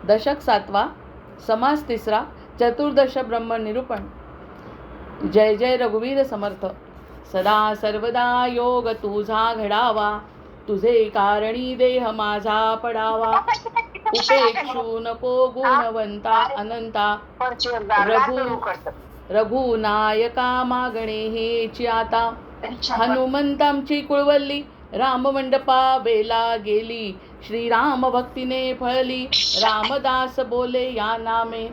दशक 7वा, समास 3रा, चतुर्दश ब्रह्मनिरूपण. जय जय रघुवीर समर्थ. सदा सर्वदा योग तुझा घडावा, तुझे कारणी देह माझा पडावा. उपेक्षू नको गुणवंता अनंता, रघुनायका मागणे हेची आता. हनुमंतांची कुळवल्ली राममंडपा बेला गेली, श्रीराम भक्तीने फळली. रामदास बोले या नामे,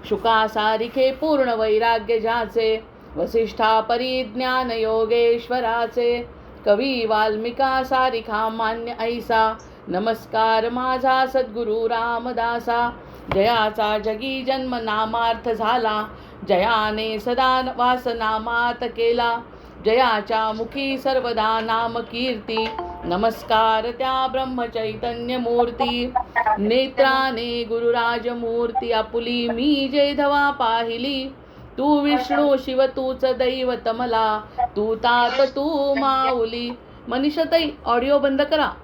शुका सारिखे पूर्ण वैराग्य ज्याचे. वसिष्ठा परिज्ञान योगेश्वराचे, कवी वाल्मिका सारिखा मान्य ऐसा. नमस्कार माझा सद्गुरु रामदासा, जयाचा जगी जन्म नामार्थ झाला. जयाने सदा वास नामात केला, जयाच्या मुखी सर्वदा नाम कीर्ती. नमस्कार त्या ब्रह्मचैतन्य मूर्ती, नेत्राने गुरुराज मूर्ती आपुली. मी जेधवा पाहिली, तू विष्णू शिव तूच दैवत मला. तू तात तू माऊली. मनीषाताई ऑडिओ बंद करा.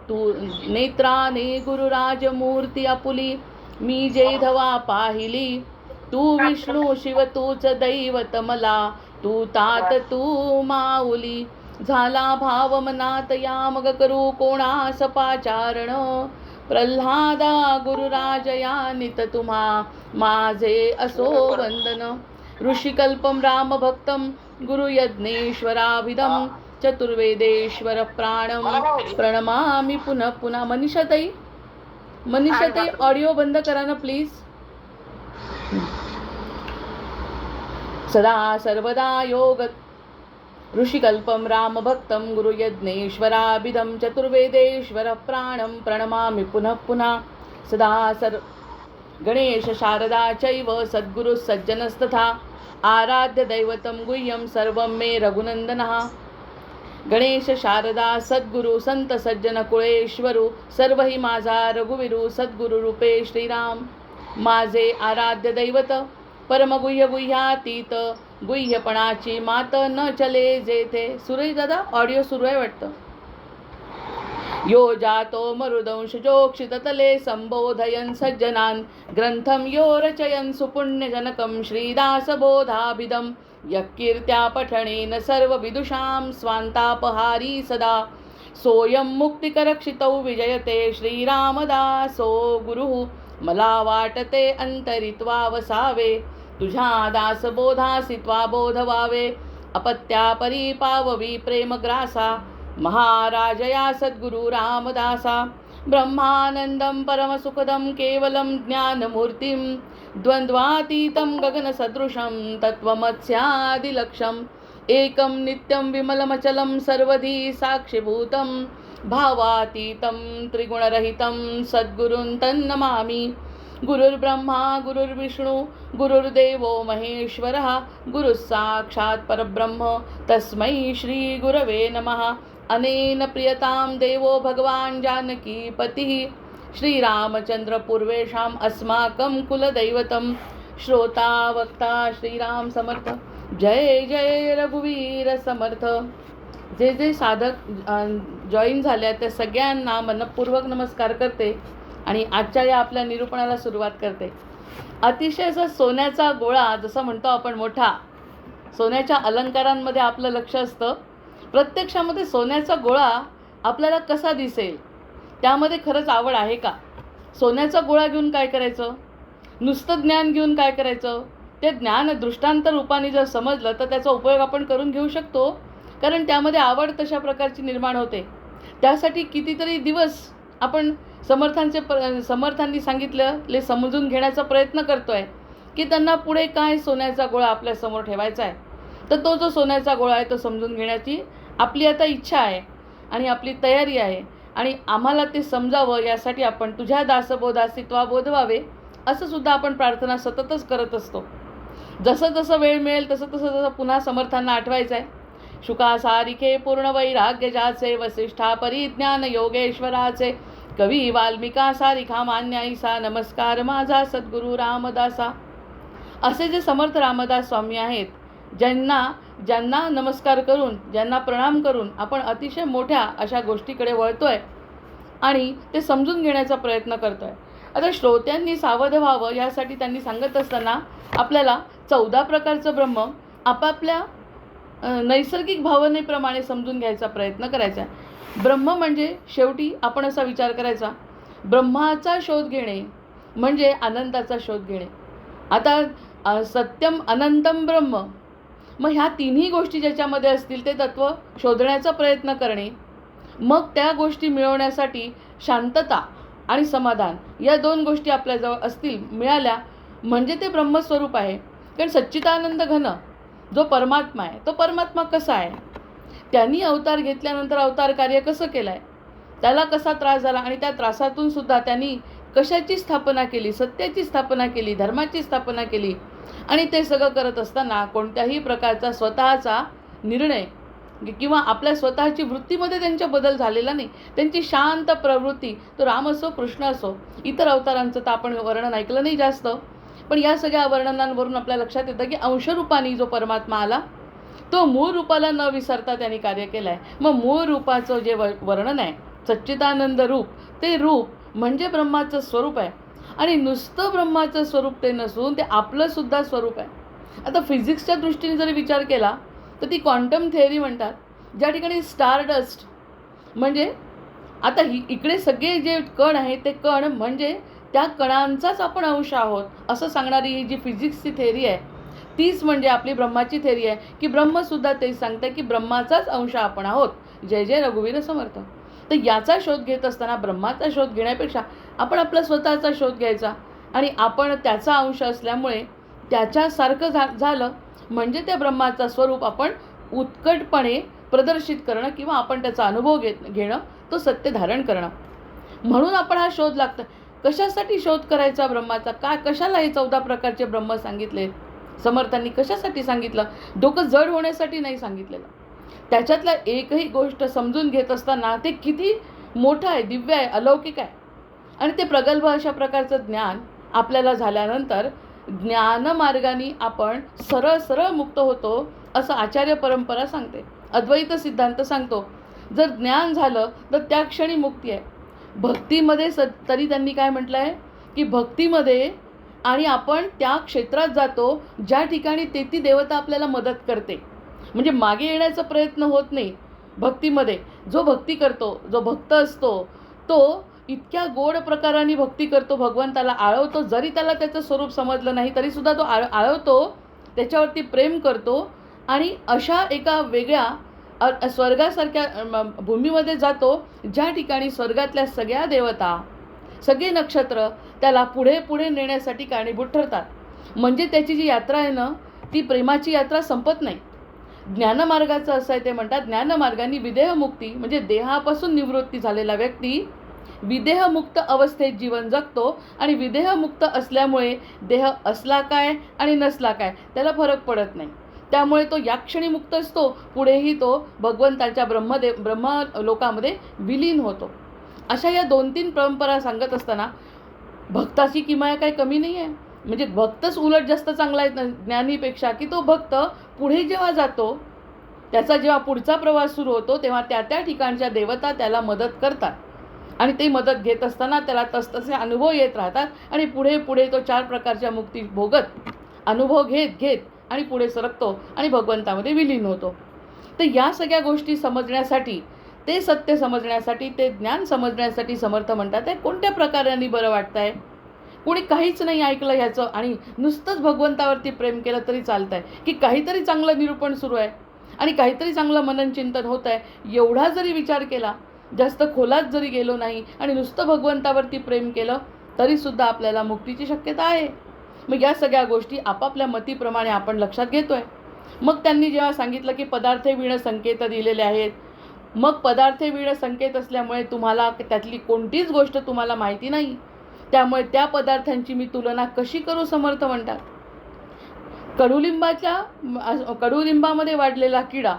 तू नेत्राने गुरुराज मूर्ती आपुली, मी जेधवा पाहिली. तू विष्णू शिव तूच दैवत मला. तू तात तू माऊली. झाला भाव मनात या मग करू कोणास पाचारण. प्रल्हादा गुरुराज या नित तुम्हा माझे असो वंदन. ऋषिकल्पम राम भक्तम गुरुयज्ञेश्वराभिधम. चतुर्वेदेश्वर प्राणम प्रणमामि पुनः पुनः. मनीषाताई ऑडिओ बंद करा ना प्लीज. सदा सर्वदा योग ऋषिकल्पम राम भक्तम गुरुयज्ञेश्वराभिधम. चतुर्वेदेश्वर प्राणम प्रणमामि पुनः पुनः. सदा गणेश शारदा चैव सद्गुरु सज्जनस्तथा. आराध्य दैवतं गुह्यं सर्वं मे रघुनंदनः. गणेश शारदा सद्गुरु संत सज्जन कुळेश्वरू, सर्व ही माझा रघुवीरू. सद्गुरु रूपे श्रीराम माझे आराध्य दैवत. परमगुह्य गुह्यातीत गुह्यपणाची मात न चले जेथे. सुरेश दादा ऑडिओ सुरू आहे वाटतं. यो जातो मरुदंश जोक्षित तले संबोधयन सज्जनान. ग्रंथम यो रचयन सुपुण्यजनकं श्रीदास बोधाभिधम. यकीर्त्या पठणेन सर्व विदुषां स्वांतापहारी सदा. सोयम मुक्तिकरक्षितौ विजयते श्रीरामदासो गुरुः. मला वाटते अंतरित्वा वसावे, तुझ्या दासबोधासित्वा बोध व्हावे. अपत्या परिपाववी प्रेमग्रासा, महाराजया सद्गुरु रामदासा. ब्रह्मानंदं परमसुखदं केवलं ज्ञानमूर्तिं. द्वंद्वातीतं गगनसदृशं तत्त्वमस्यादिलक्ष्यम्. एकं नित्यं विमलमचलं सर्वधी साक्षिभूतं. भावातीतं त्रिगुणरहितं सद्गुरुं तन्नमामि. गुरुर्ब्रह्मा गुरुर्विष्णू गुरुर्देवो महेश्वरः. गुरुः साक्षात् परब्रह्म तस्मै श्री गुरवे नमः. अनेन प्रियतां देवो भगवान् जानकीपतिः. श्रीरामचंद्र पूर्वेषाम् अस्माकं कुलदैवतं. श्रोता वक्ता श्रीराम समर्थ. जय जय रघुवीर समर्थ. जे जे साधक जॉईन झाले त्या सगळ्यांना मनपूर्वक नमस्कार करते आणि आजच्या या आपल्या निरूपणाला सुरुवात करते. अतिशय असा सोन्याचा गोळा जसं म्हणतो आपण मोठा, सोन्याच्या अलंकारांमध्ये आपलं लक्ष असतं. प्रत्यक्षामध्ये सोन्याचा गोळा आपल्याला कसा दिसेल, त्यामध्ये खरंच आवड आहे का? सोन्याचा गोळा घेऊन काय करायचं? नुसतं ज्ञान घेऊन काय करायचं? ते ज्ञान दृष्टांत रूपाने जर समजलं तर त्याचा उपयोग आपण करून घेऊ शकतो, कारण त्यामध्ये आवड तशा प्रकारची निर्माण होते. त्यासाठी कितीतरी दिवस आपण समर्थांनी सांगितलेले समजून घेण्याचा प्रयत्न करतो आहे की त्यांना पुढे काय सोन्याचा गोळा आपल्यासमोर ठेवायचा आहे. तर तो जो सोन्याचा गोळा आहे तो समजून घेण्याची आपली आता इच्छा आहे आणि आपली तयारी आहे. आणि आम्हाला ते समजावं यासाठी आपण तुझ्या दासबोधासित्वा बोध व्हावे असं सुद्धा आपण प्रार्थना सततच करत असतो. जसं जसं वेळ मिळेल तसं पुन्हा समर्थांना आठवायचं आहे. शुका सारिखे पूर्ण वैराग्य ज्याचे. वसिष्ठा परिज्ञान योगेश्वराचे, कवी वाल्मिका सारिखा मान्य ऐसा. नमस्कार माझा सद्गुरु रामदासा. असे जे समर्थ रामदास स्वामी आहेत, ज्यांना नमस्कार करून, ज्यांना प्रणाम करून आपण अतिशय मोठ्या अशा गोष्टीकडे वळतोय, आणि ते समजून घेण्याचा प्रयत्न करतो आहे. आता श्रोत्यांनी सावध व्हावं यासाठी त्यांनी सांगत असताना आपल्याला 14 प्रकारचं ब्रह्म आपापल्या नैसर्गिक भावनेप्रमाणे समजून घ्यायचा प्रयत्न करायचा आहे. ब्रह्म म्हणजे शेवटी आपण असा विचार करायचा, ब्रह्माचा शोध घेणे म्हणजे आनंदाचा शोध घेणे. आता सत्यम अनंतम ब्रह्म, मग ह्या तिन्ही गोष्टी ज्याच्यामध्ये असतील ते तत्त्व शोधण्याचा प्रयत्न करणे, मग त्या गोष्टी मिळवण्यासाठी शांतता आणि समाधान या 2 गोष्टी आपल्याजवळ असतील, मिळाल्या म्हणजे ते ब्रह्मस्वरूप आहे. कारण सच्चिदानंद घन जो परमात्मा आहे तो परमात्मा कसा आहे, त्यांनी अवतार घेतल्यानंतर अवतार कार्य कसं केलं आहे, त्याला कसा त्रास झाला आणि त्या त्रासातून सुद्धा त्यांनी कशाची स्थापना केली, सत्याची स्थापना केली, धर्माची स्थापना केली. आणि ते सगळं करत असताना कोणत्याही प्रकारचा स्वतःचा निर्णय किंवा आपल्या स्वतःची वृत्तीमध्ये त्यांच्या बदल झालेला नाही. त्यांची शांत प्रवृत्ती, तो राम असो कृष्ण असो, इतर अवतारांचं तर आपण वर्णन ऐकलं नाही जास्त, पण या सगळ्या वर्णनांवरून आपल्या लक्षात येतं की अंशरूपाने जो परमात्मा आला तो मूळ रूपाला न विसरता त्यांनी कार्य केलं आहे. मग मूळ रूपाचं जे वर्णन आहे सच्चिदानंद रूप, ते रूप म्हणजे ब्रह्माचं स्वरूप आहे. आणि नुसतं ब्रह्माचं स्वरूप ते नसून ते आपलंसुद्धा स्वरूप आहे. आता फिजिक्सच्या दृष्टीने जरी विचार केला तर ती क्वांटम थिअरी म्हणतात, ज्या ठिकाणी स्टारडस्ट म्हणजे आता इकडे सगळे जे कण आहेत ते कण म्हणजे त्या कणांचाच आपण अंश आहोत असं सांगणारी ही जी फिजिक्सची थेअरी आहे तीच म्हणजे आपली ब्रह्माची थेअरी आहे, की ब्रह्मसुद्धा तेच सांगतं की ब्रह्माचाच अंश आपण आहोत. जय जय रघुवीर समर्थ. तर याचा शोध घेत असताना ब्रह्माचा शोध घेण्यापेक्षा आपण आपला स्वतःचा शोध घ्यायचा आणि आपण त्याचा अंश असल्यामुळे त्याच्यासारखं झालं म्हणजे त्या ब्रह्माचा स्वरूप आपण उत्कटपणे प्रदर्शित करणं किंवा आपण त्याचा अनुभव घेणं, तो सत्य धारण करणं. म्हणून आपण हा शोध लागतं. कशासाठी शोध करायचा ब्रह्माचा, कशाला हे 14 प्रकारचे ब्रह्म सांगितले समर्थांनी, कशासाठी सांगितलं? डोकं जड होण्यासाठी नाही सांगितलेलं. त्याच्यातल्या एकही गोष्ट समजून घेत असताना ते किती मोठं आहे, दिव्य आहे, अलौकिक आहे. आणि ते प्रगल्भ अशा प्रकारचं ज्ञान आपल्याला झाल्यानंतर ज्ञानमार्गाने आपण सरळ सरळ मुक्त होतो असं आचार्य परंपरा सांगते. अद्वैत सिद्धांत सांगतो जर ज्ञान झालं तर त्या क्षणी मुक्ती आहे. भक्तीमध्ये तरी त्यांनी काय म्हटलं आहे की भक्तीमध्ये आणि आपण त्या क्षेत्रात जातो ज्या ठिकाणी ती देवता आपल्याला मदत करते. म्हणजे मागे येण्याचा प्रयत्न होत नाही भक्तीमध्ये. जो भक्ती करतो, जो भक्त असतो तो इतक्या गोड प्रकाराने भक्ती करतो, भगवंताला आळवतो. जरी त्याला त्याचं स्वरूप समजलं नाही तरीसुद्धा तो आळवतो, त्याच्यावरती प्रेम करतो आणि अशा एका वेगळ्या स्वर्गासारख्या भूमीमध्ये जातो ज्या ठिकाणी स्वर्गातल्या सगळ्या देवता, सगळे नक्षत्र त्याला पुढे पुढे नेण्यासाठी कारणीभूत ठरतात. म्हणजे त्याची जी यात्रा आहे ना ती प्रेमाची यात्रा संपत नाही. ज्ञानमार्गाचं असं आहे, ते म्हणतात ज्ञानमार्गाने विदेहमुक्ती म्हणजे देहापासून निवृत्ती झालेला व्यक्ती विदेहमुक्त अवस्थेत जीवन जगतो. आणि विदेहमुक्त असल्यामुळे देह असला काय आणि नसला काय त्याला फरक पडत नाही. त्यामुळे तो या क्षणी मुक्त असतो, पुढेही तो भगवंताच्या ब्रह्म लोकामध्ये विलीन होतो. अशा या 2-3 परंपरा सांगत असताना भक्ताची किमया काही कमी नाही आहे. म्हणजे भक्तच उलट जास्त चांगला आहे ज्ञानीपेक्षा, की तो भक्त पुढे जेव्हा जातो त्याचा जेव्हा पुढचा प्रवास सुरू होतो तेव्हा त्या ठिकाणच्या देवता त्याला मदत करतात आणि ते मदत घेत असताना त्याला तसतसे अनुभव येत राहतात आणि पुढे पुढे तो 4 प्रकारच्या मुक्ती भोगत अनुभव घेत आणि पुढे सरकतो आणि भगवंतामध्ये विलीन होतो. तर या सगळ्या गोष्टी समजण्यासाठी, ते सत्य समजण्यासाठी, ते ज्ञान समजण्यासाठी समर्थ म्हणतात आहे कोणत्या प्रकाराने बरं वाटतं आहे. कोणी काहीच नाही ऐकलं ह्याचं आणि नुसतंच भगवंतावरती प्रेम केलं तरी चालतं आहे, की काहीतरी चांगलं निरूपण सुरू आहे आणि काहीतरी चांगलं मननचिंतन होत आहे, एवढा जरी विचार केला, जास्त खोलात जरी गेलो नाही आणि नुसतं भगवंतावरती प्रेम केलं तरीसुद्धा आपल्याला मुक्तीची शक्यता आहे. मग या सगळ्या गोष्टी आपापल्या मतीप्रमाणे आपण लक्षात घेतो आहे. मग त्यांनी जेव्हा सांगितलं की पदार्थे विण संकेत दिलेले आहेत, मग पदार्थे विण संकेत असल्यामुळे तुम्हाला त्यातली कोणतीच गोष्ट तुम्हाला माहिती नाही, त्यामुळे त्या पदार्थांची मी तुलना कशी करू समर्थ म्हणतात. कडुलिंबामध्ये वाढलेला किडा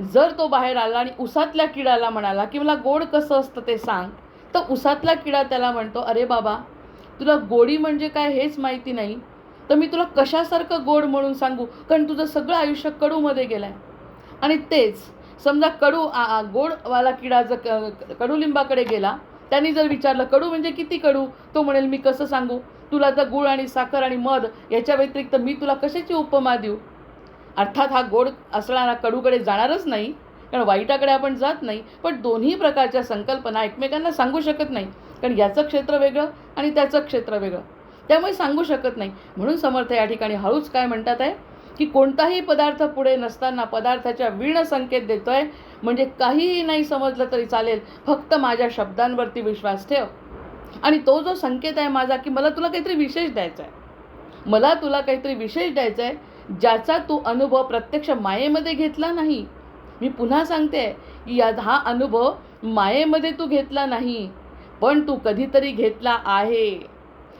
जर तो बाहेर आला आणि उसातल्या किडाला म्हणाला की मला गोड कसं असतं ते सांग, तर उसातला किडा त्याला म्हणतो अरे बाबा तुला गोडी म्हणजे काय हेच माहिती नाही, तर मी तुला कशासारखं गोड म्हणून सांगू, कारण तुझं सगळं आयुष्य कडूमध्ये गेलं आहे. आणि तेच समजा गोडवाला किडा जर कडुलिंबाकडे गेला, त्यांनी जर विचारलं कडू म्हणजे किती कडू, तो म्हणेल मी कसं सांगू तुला, तर गुळ आणि साखर आणि मध याच्या व्यतिरिक्त मी तुला कशाची उपमा देऊ. अर्थात हा गोड असणारा कडूकडे जाणारच नाही, कारण वाईटाकडे आपण जात नाही, पण दोन्ही प्रकारच्या संकल्पना एकमेकांना सांगू शकत नाही, कारण याचं क्षेत्र वेगळं आणि त्याचं क्षेत्र वेगळं, त्यामुळे सांगू शकत नाही. म्हणून समर्थ या ठिकाणी हळूच काय म्हणतात आहे की कोणताही पदार्थ पुढे नसताना पदार्थाच्या वीण संकेत देतोय, म्हणजे काहीही नाही समजलं तरी चालेल, फक्त माझ्या शब्दांवरती विश्वास ठेव. आणि तो जो संकेत आहे माझा की मला तुला काहीतरी विशेष द्यायचा आहे, मला तुला काहीतरी विशेष द्यायचा आहे, ज्याचा तू अनुभव प्रत्यक्ष मायेमध्ये घेतला नाही. मी पुन्हा सांगते की हा अनुभव मायेमध्ये तू घेतला नाही, पण तू कधीतरी घेतला आहे,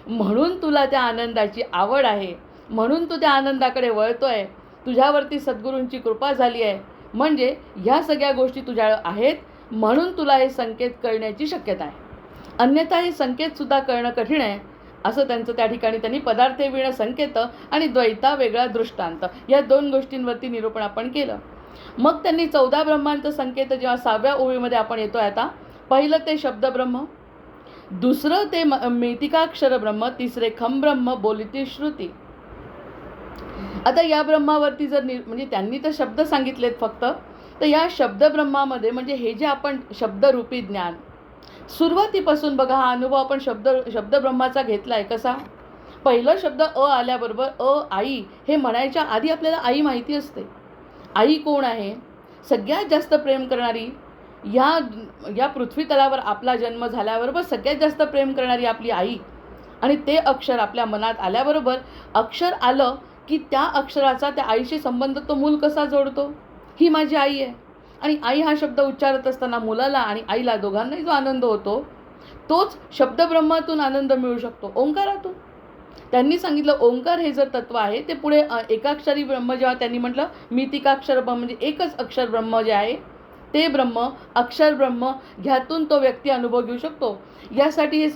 म्हणून तुला त्या आनंदाची आवड आहे, म्हणून तू त्या आनंदाकडे वळतोय. तुझ्यावरती सद्गुरूंची कृपा झाली आहे, म्हणजे ह्या सगळ्या गोष्टी तुझ्या आहेत, म्हणून तुला हे संकेत कळण्याची शक्यता आहे. अन्यथा हे संकेतसुद्धा कळणं कठीण आहे. असं त्यांचं त्या ठिकाणी त्यांनी पदार्थे विण संकेत आणि द्वैता वेगळा दृष्टांत या दोन गोष्टींवरती निरूपण आपण केलं. मग त्यांनी 14 ब्रह्मांचं संकेत जेव्हा 6व्या ओळीमध्ये आपण येतोय आता, पहिलं ते शब्दब्रह्म, दुसरं ते मेतिकाक्षर ब्रह्म, तिसरे खमब्रह्म, बोलिती श्रुती. आता या ब्रह्मावरती जर म्हणजे त्यांनी तर शब्द सांगितलेत फक्त, तर या शब्दब्रह्मामध्ये म्हणजे हे जे आपण शब्दरूपी ज्ञान सुरुवातीपासून बघा, हा अनुभव आपण शब्दब्रह्माचा घेतला आहे. कसा? पहिलं शब्द आल्याबरोबर आई हे म्हणायच्या आधी आपल्याला आई माहिती असते. आई कोण आहे? सगळ्यात जास्त प्रेम करणारी, या पृथ्वी तलावर आपला जन्म झाल्याबरोबर सगळ्यात जास्त प्रेम करणारी आपली आई. आणि ते अक्षर आपल्या मनात आल्याबरोबर अक्षर आलं की त्या अक्षराचा त्या आईशी संबंध तो मूल कसा जोडतो? ही माझी आई आहे. आणि आई हा शब्द उच्चारत असताना मुलाला आणि आईला दोघांनाही जो आनंद होतो, तोच शब्दब्रह्मातून आनंद मिळू शकतो, ओंकारातून. त्यांनी सांगितलं ओंकार हे जर तत्व आहे, ते पुढे एकाक्षरी ब्रह्म जेव्हा त्यांनी म्हटलं मितिकाक्षर ब्रह्म म्हणजे एकच अक्षर ब्रह्म जे आहे ते ब्रह्म, अक्षर ब्रह्म, ह्यातून तो व्यक्ती अनुभव घेऊ शकतो. यासाठी हे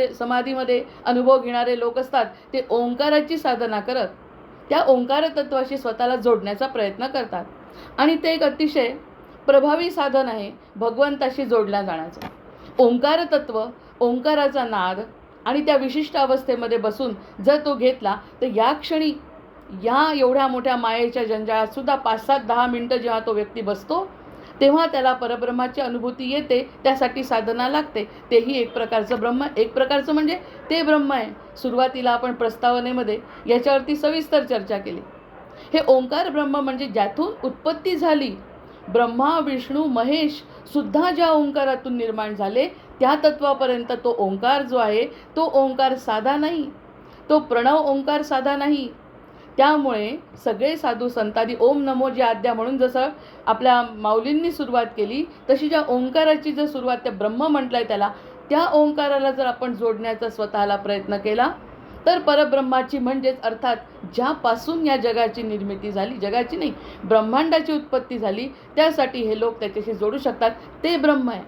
समाधीमध्ये अनुभव घेणारे लोक असतात, ते ओंकाराची साधना करत त्या ओंकार तत्वाशी स्वतःला जोडण्याचा प्रयत्न करतात. आणि ते एक अतिशय प्रभावी साधन आहे भगवंताशी जोडल्या जाण्याचं. ओंकार तत्व, ओंकाराचा नाद आणि त्या विशिष्ट अवस्थेमध्ये बसून जर तो घेतला, तर या क्षणी या एवढ्या मोठ्या मायेच्या जंजाळात सुद्धा 5-7-10 मिनटं जेव्हा तो व्यक्ती बसतो, तेव्हा त्याला परब्रह्माची अनुभूती येते. त्यासाठी साधना लागते. तेही एक प्रकारचं ब्रह्म, एक प्रकारचं म्हणजे ते ब्रह्म आहे. सुरुवातीला आपण प्रस्तावनेमध्ये याच्यावरती सविस्तर चर्चा केली. हे ओंकार ब्रह्म म्हणजे ज्यातून उत्पत्ती झाली, ब्रह्मा विष्णू महेश सुद्धा ज्या ओंकारातून निर्माण झाले, त्या तत्वापर्यंत तो ओंकार जो आहे तो ओंकार साधा नाही, तो प्रणव ओंकार साधा नाही. त्यामुळे सगळे साधू संतांनी ओम नमो जी आद्या म्हणून जसं आपल्या माऊलींनी सुरुवात केली, तशी ज्या ओंकाराची जर सुरुवात त्या ब्रह्म म्हटलंय त्याला, त्या ओंकाराला जर आपण जोडण्याचा स्वतःला प्रयत्न केला, तर परब्रह्माची म्हणजेच अर्थात ज्यापासून या जगाची निर्मिती झाली, जगाची नाही ब्रह्मांडाची उत्पत्ती झाली, त्यासाठी हे लोक त्याच्याशी जोडू शकतात. ते ब्रह्म आहे.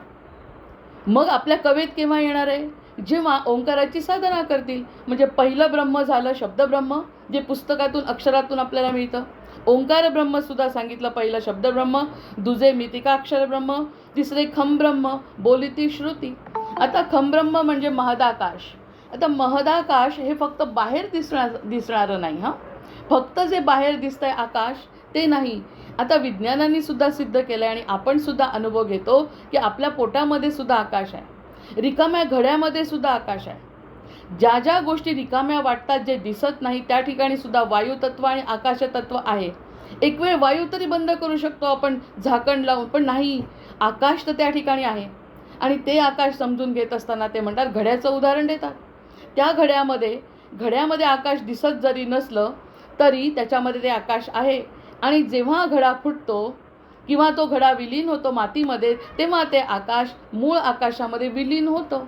मग आपल्या कवेत केव्हा येणार आहे? जेव्हा ओंकाराची साधना करतील. म्हणजे पहिलं ब्रह्म झालं शब्दब्रह्म, जे पुस्तकातून अक्षरातून आपल्याला मिळतं. ओंकार ब्रह्मसुद्धा सांगितलं, पहिलं शब्दब्रह्म, दुजे मितिकाक्षर ब्रह्म, तिसरे खमब्रह्म, बोलिती श्रुती. आता खमब्रह्म म्हणजे महदाकाश. आता महदाकाश हे फक्त बाहेर दिसणारं नाही, फक्त जे बाहेर दिसतंय आकाश ते नाही. आता विज्ञानाने सुद्धा सिद्ध केलं आहे आणि आपण सुद्धा अनुभव घेतो की आपल्या पोटामध्ये सुद्धा आकाश आहे, रिकाम्या घड्यामध्ये सुद्धा आकाश आहे. ज्या ज्या गोष्टी रिकाम्या वाटतात, जे दिसत नाही, त्या ठिकाणी सुद्धा वायुतत्व आणि आकाशतत्व आहे. एक वेळ वायू तरी बंद करू शकतो आपण झाकण लावून, पण नाही, आकाश तर त्या ठिकाणी आहे. आणि ते आकाश समजून घेत असताना ते म्हणतात, घड्याचं उदाहरण देतात. त्या घड्यामध्ये आकाश दिसत जरी नसलं तरी त्याच्यामध्ये ते आकाश आहे. आणि जेव्हा घडा फुटतो किंवा तो घडा विलीन होतो मातीमध्ये, तेव्हा ते आकाश मूळ आकाशामध्ये विलीन होतं.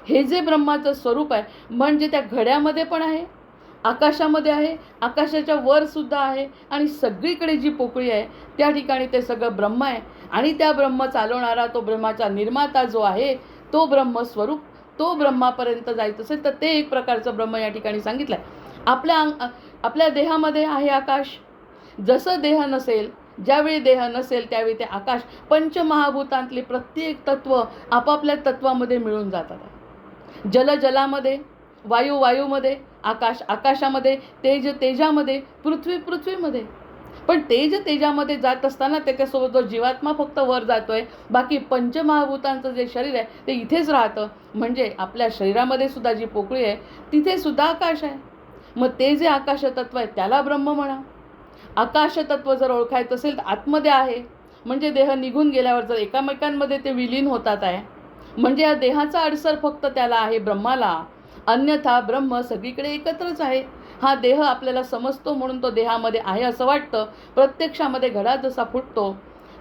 हे जे ब्रह्माचं स्वरूप आहे, म्हणजे त्या घड्यामध्ये पण आहे, आकाशामध्ये आहे, आकाशाच्या वर सुद्धा आहे, आणि सगळीकडे जी पोकळी आहे त्या ठिकाणी ते सगळं ब्रह्म आहे. आणि त्या ब्रह्म चालवणारा, तो ब्रह्माचा निर्माता जो आहे, तो ब्रह्मस्वरूप, तो ब्रह्मापर्यंत जायचं असेल तर ते एक प्रकारचं ब्रह्म या ठिकाणी सांगितलं आहे. आपल्या देहामध्ये आहे आकाश. जसं देह नसेल, ज्यावेळी देह नसेल त्यावेळी ते आकाश पंचमहाभूतांतले प्रत्येक तत्व आपापल्या तत्वामध्ये मिळून जातात. जल जलामध्ये, वायू वायूमध्ये, आकाश आकाशामध्ये, तेज तेजामध्ये, पृथ्वी पृथ्वीमध्ये. पण तेज तेजामध्ये जात असताना त्याच्यासोबत जो जीवात्मा फक्त वर जातोय, बाकी पंचमहाभूतांचं जे शरीर आहे ते इथेच राहतं. म्हणजे आपल्या शरीरामध्ये सुद्धा जी पोकळी आहे तिथे सुद्धा आकाश आहे. मग ते जे आकाश तत्व आहे त्याला ब्रह्म म्हणा. आकाश तत्व जर ओळखायचं असेल तर आतमध्ये आहे, म्हणजे देह निघून गेल्यावर जर एकामेकांमध्ये ते विलीन होतात आहे, म्हणजे या देहाचा अडसर फक्त त्याला आहे ब्रह्माला. अन्यथा ब्रह्म सगळीकडे एकत्रच आहे. हा देह आपल्याला समजतो म्हणून तो देहामध्ये आहे असं वाटतं. प्रत्यक्षामध्ये घडा जसा फुटतो,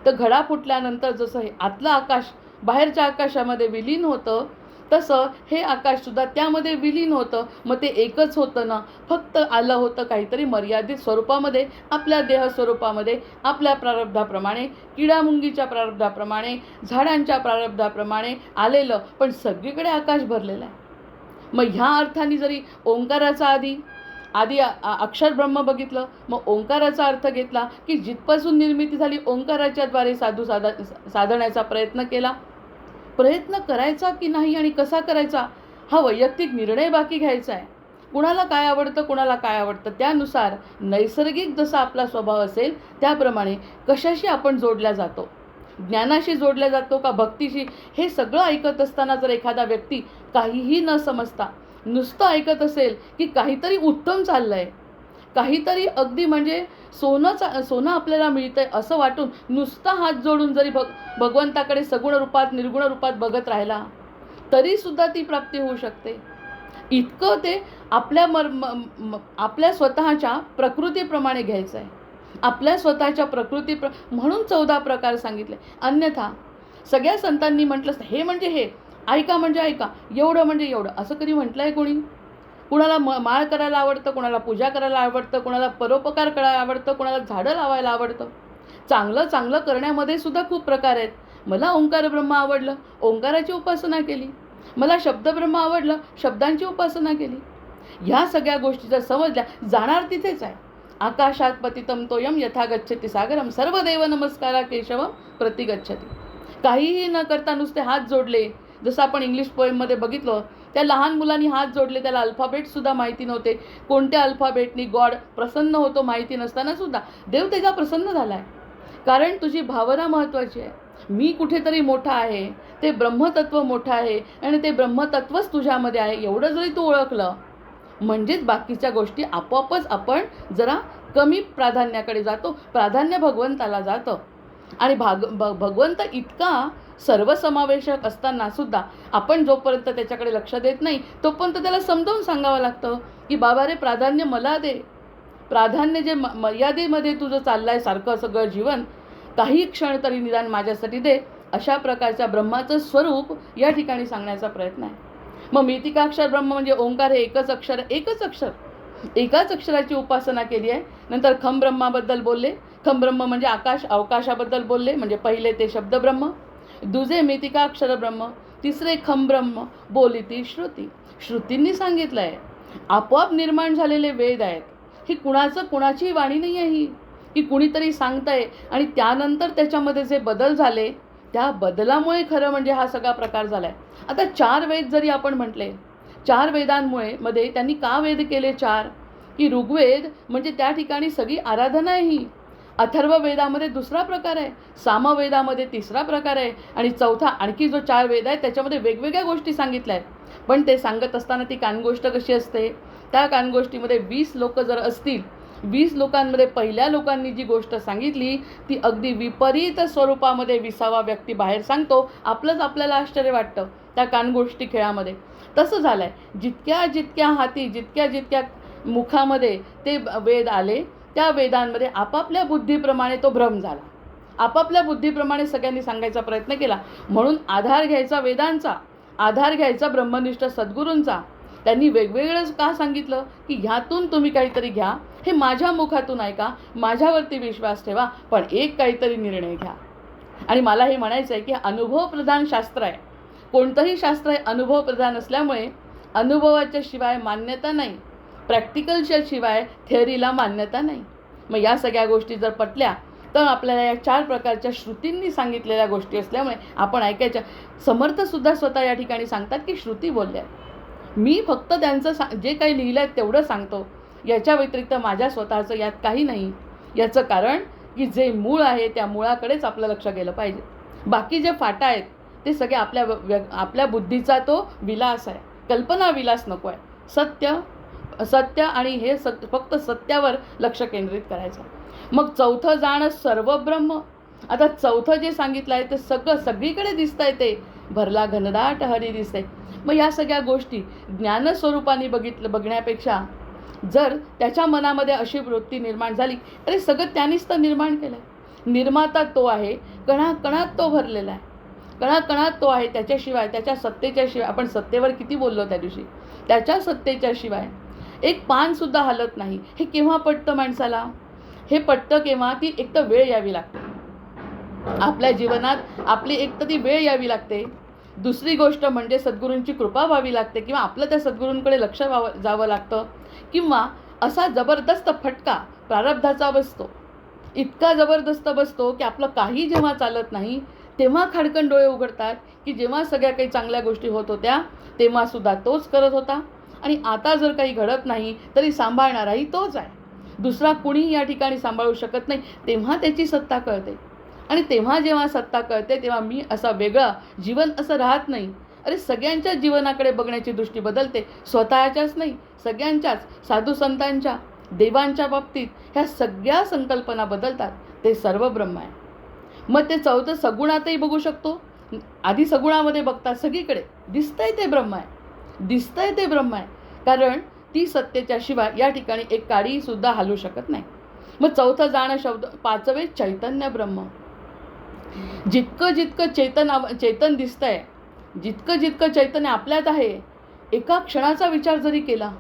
तर घडा फुटल्यानंतर जसं हे आतलं आकाश बाहेरच्या आकाशामध्ये विलीन होतं, तसं हे आकाशसुद्धा त्यामध्ये विलीन होतं. मग ते एकच होतं ना. फक्त आलं होतं काहीतरी मर्यादित स्वरूपामध्ये, आपल्या देह स्वरूपामध्ये, आपल्या प्रारब्धाप्रमाणे, किडामुंगीच्या प्रारब्धाप्रमाणे, झाडांच्या प्रारब्धाप्रमाणे आलेलं, पण सगळीकडे आकाश भरलेलं आहे. मग ह्या अर्थाने जरी ओंकाराचा आधी अक्षर ब्रह्म बघितलं, मग ओंकाराचा अर्थ घेतला की जिथपासून निर्मिती झाली ओंकाराच्या द्वारे साधण्याचा प्रयत्न केला. प्रयत्न करायचा की नाही आणि कसा करायचा हा वैयक्तिक निर्णय बाकी घ्यायचा आहे. कुणाला काय आवडतं, कुणाला काय आवडतं, त्यानुसार नैसर्गिक जसा आपला स्वभाव असेल त्याप्रमाणे कशाशी आपण जोडल्या जातो, ज्ञानाशी जोडल्या जातो का भक्तीशी, हे सगळं ऐकत असताना जर एखादा व्यक्ती काहीही न समजता नुसतं ऐकत असेल की काहीतरी उत्तम चाललं आहे, काहीतरी अगदी म्हणजे सोनं आपल्याला मिळतंय असं वाटून नुसता हात जोडून जरी भगवंताकडे सगुण रूपात निर्गुण रूपात बघत राहिला तरीसुद्धा ती प्राप्ती होऊ शकते. इतकं ते आपल्या स्वतःच्या प्रकृतीप्रमाणे घ्यायचं आहे. आपल्या स्वतःच्या म्हणून 14 प्रकार सांगितले. अन्यथा सगळ्या संतांनी म्हटलं हे म्हणजे हे, ऐका म्हणजे ऐका, एवढं म्हणजे एवढं, असं कधी म्हटलं आहे कोणी? कुणाला माळ करायला आवडतं, कुणाला पूजा करायला आवडतं, कुणाला परोपकार करायला आवडतं, कुणाला झाडं लावायला आवडतं. चांगलं चांगलं करण्यामध्ये सुद्धा खूप प्रकार आहेत. मला ओंकार ब्रह्म आवडलं, ओंकाराची उपासना केली. मला शब्दब्रह्म आवडलं, शब्दांची उपासना केली. ह्या सगळ्या गोष्टी जर समजल्या, जाणार तिथेच आहे. आकाशात पतितम तोयम यथा गच्छति सागरम सर्वदेव नमस्कारा केशवम प्रतिगच्छति. काहीही न करता नुसते हात जोडले, जसं आपण इंग्लिश पोएममध्ये बघितलं, त्या लहान मुलांनी हात जोडले, त्याला अल्फाबेटसुद्धा माहिती नव्हते. कोणत्या अल्फाबेटनी गॉड प्रसन्न होतो माहिती नसताना सुद्धा देव त्याचा प्रसन्न झाला आहे. कारण तुझी भावना महत्त्वाची आहे. मी कुठेतरी मोठा आहे, ते ब्रह्मतत्व मोठं आहे आणि ते ब्रह्मतत्वच तुझ्यामध्ये आहे, एवढं जरी तू ओळखलं म्हणजेच बाकीच्या गोष्टी आपोआपच आपण जरा कमी प्राधान्याकडे जातो, प्राधान्य भगवंताला जातं. आणि भगवंत इतका सर्वसमावेशक असताना सुद्धा आपण जोपर्यंत त्याच्याकडे लक्ष देत नाही तोपर्यंत त्याला समजावून सांगावं लागतं की बाबा रे, प्राधान्य मला दे. प्राधान्य जे मर्यादेमध्ये तुझं चाललं आहे सारखं सगळं जीवन, काही क्षण तरी निदान माझ्यासाठी दे. अशा प्रकारच्या ब्रह्माचं स्वरूप या ठिकाणी सांगण्याचा प्रयत्न आहे. मग मितिकाक्षर ब्रह्म म्हणजे ओंकार हे एकच अक्षर, एकाच अक्षराची उपासना केली आहे. नंतर खम ब्रह्माबद्दल बोलले. खम ब्रह्म म्हणजे आकाश, अवकाशाबद्दल बोलले, म्हणजे पहिले ते शब्द ब्रह्म, दुजे मितिकाक्षर ब्रह्म, तिसरे खम ब्रह्म बोलिती श्रुती. श्रुतींनी सांगितलं आहे. आपोआप निर्माण झालेले वेद आहेत. ही कुणाची वाणी नाही आहे ही, की कुणीतरी सांगतंय आणि त्यानंतर त्याच्यामध्ये जे बदल झाले त्या बदलामुळे खरं म्हणजे हा सगळा प्रकार झाला आहे. आता 4 वेद जरी आपण म्हटले, 4 वेदांमुळे मध्ये त्यांनी का वेद केले 4? की ऋग्वेद म्हणजे त्या ठिकाणी सगळी आराधना आहे ही. अथर्व वेदामध्ये दुसरा प्रकार आहे, सामवेदामध्ये तिसरा प्रकार आहे आणि चौथा आणखी जो 4 वेद आहे त्याच्यामध्ये वेगवेगळ्या गोष्टी सांगितल्या आहेत. पण ते सांगत असताना ती कानगोष्ट कशी असते, त्या कानगोष्टीमध्ये 20 लोक जर असतील, 20 लोकांमध्ये पहिल्या लोकांनी जी गोष्ट सांगितली ती अगदी विपरीत स्वरूपामध्ये 20वा व्यक्ती बाहेर सांगतो. आपल्याला आश्चर्य वाटतं त्या कानगोष्टी खेळामध्ये. तसं झालं आहे. जितक्या हाती जितक्या मुखामध्ये ते वेद आले, त्या वेदांमध्ये आपापल्या बुद्धीप्रमाणे तो भ्रम झाला. आपापल्या बुद्धीप्रमाणे सगळ्यांनी सांगायचा प्रयत्न केला. म्हणून आधार घ्यायचा वेदांचा, आधार घ्यायचा ब्रह्मनिष्ठ सद्गुरूंचा. त्यांनी वेगवेगळं का सांगितलं की ह्यातून तुम्ही काहीतरी घ्या, हे माझ्या मुखातून ऐका, माझ्यावरती विश्वास ठेवा, पण एक काहीतरी निर्णय घ्या. आणि मला हे म्हणायचं आहे की अनुभवप्रधान शास्त्र आहे. कोणतंही शास्त्र हे अनुभवप्रधान असल्यामुळे अनुभवाच्या शिवाय मान्यता नाही, प्रॅक्टिकलच्या शिवाय थेअरीला मान्यता नाही. मग या सगळ्या गोष्टी जर पटल्या तर आपल्याला या 4 प्रकारच्या श्रुतींनी सांगितलेल्या गोष्टी असल्यामुळे आपण ऐकायच्या. समर्थसुद्धा स्वतः या ठिकाणी सांगतात की श्रुती बोलल्या, मी फक्त त्यांचं जे काही लिहिलं आहे तेवढं सांगतो, याच्या व्यतिरिक्त माझ्या स्वतःचं यात काही नाही. याचं कारण की जे मूळ आहे त्या मुळाकडेच आपलं लक्ष गेलं पाहिजे. बाकी जे फाटा आहेत ते सगळे आपल्या बुद्धीचा तो विलास आहे, कल्पना विलास नको आहे. सत्य आणि हे फक्त सत्यावर लक्ष केंद्रित करायचं. मग चौथं जाणं सर्व ब्रह्म. आता चौथं जे सांगितलं आहे ते सगळीकडे दिसतंय, ते भरला घनदाट हरी दिसतंय. मग या सगळ्या गोष्टी ज्ञानस्वरूपाने बघण्यापेक्षा जर त्याच्या मनामध्ये अशी वृत्ती निर्माण झाली, अरे सगळं त्यानेच तर निर्माण केलं आहे, निर्माता तो आहे, कणाकणात तो भरलेला आहे, कणाकणात तो आहे. त्याच्याशिवाय, त्याच्या सत्तेच्या शिवाय, आपण सत्तेवर किती बोललो त्या दिवशी, त्याच्या सत्तेच्या शिवाय एक पानसुद्धा हलत नाही. हे केव्हा पटतं माणसाला? हे पटतं केव्हा? ती एक तर वेळ यावी लागते आपल्या जीवनात, आपली एक तर ती वेळ यावी लागते. दुसरी गोष्ट म्हणजे सद्गुरूंची कृपा व्हावी लागते, किंवा आपलं त्या सद्गुरूंकडे लक्ष जावं लागतं, किंवा असा जबरदस्त फटका प्रारब्धाचा बसतो, इतका जबरदस्त बसतो की आपलं काही जेव्हा चालत नाही तेव्हा खाडकन डोळे उघडतात की जेव्हा सगळ्या काही चांगल्या गोष्टी होत होत्या तेव्हासुद्धा तोच करत होता, आणि आता जर काही घडत नाही तरी सांभाळणाराही तोच आहे, दुसरा कुणीही या ठिकाणी सांभाळू शकत नाही. तेव्हा त्याची सत्ता कळते, आणि तेव्हा जेव्हा सत्ता कळते तेव्हा मी असा वेगळा जीवन असं राहत नाही. अरे सगळ्यांच्याच जीवनाकडे बघण्याची दृष्टी बदलते, स्वतःच्याच नाही, सगळ्यांच्याच, साधू संतांच्या, देवांच्या बाबतीत ह्या सगळ्या संकल्पना बदलतात. ते सर्व ब्रह्म आहे. मग ते चौथं सगुणातही बघू शकतो. आधी सगुणामध्ये बघतात, सगळीकडे दिसतंय ते ब्रह्म आहे, दिसतंय ते ब्रह्म आहे, कारण ती सत्तेच्या शिवाय या ठिकाणी एक काडीसुद्धा हलू शकत नाही. मग चौथं जाणं शब्द, पाचवे चैतन्य ब्रह्म. जितकं चैतन दिसतंय, जितकं चैतन्य आपल्यात आहे, एका क्षणाचा विचार जरी केला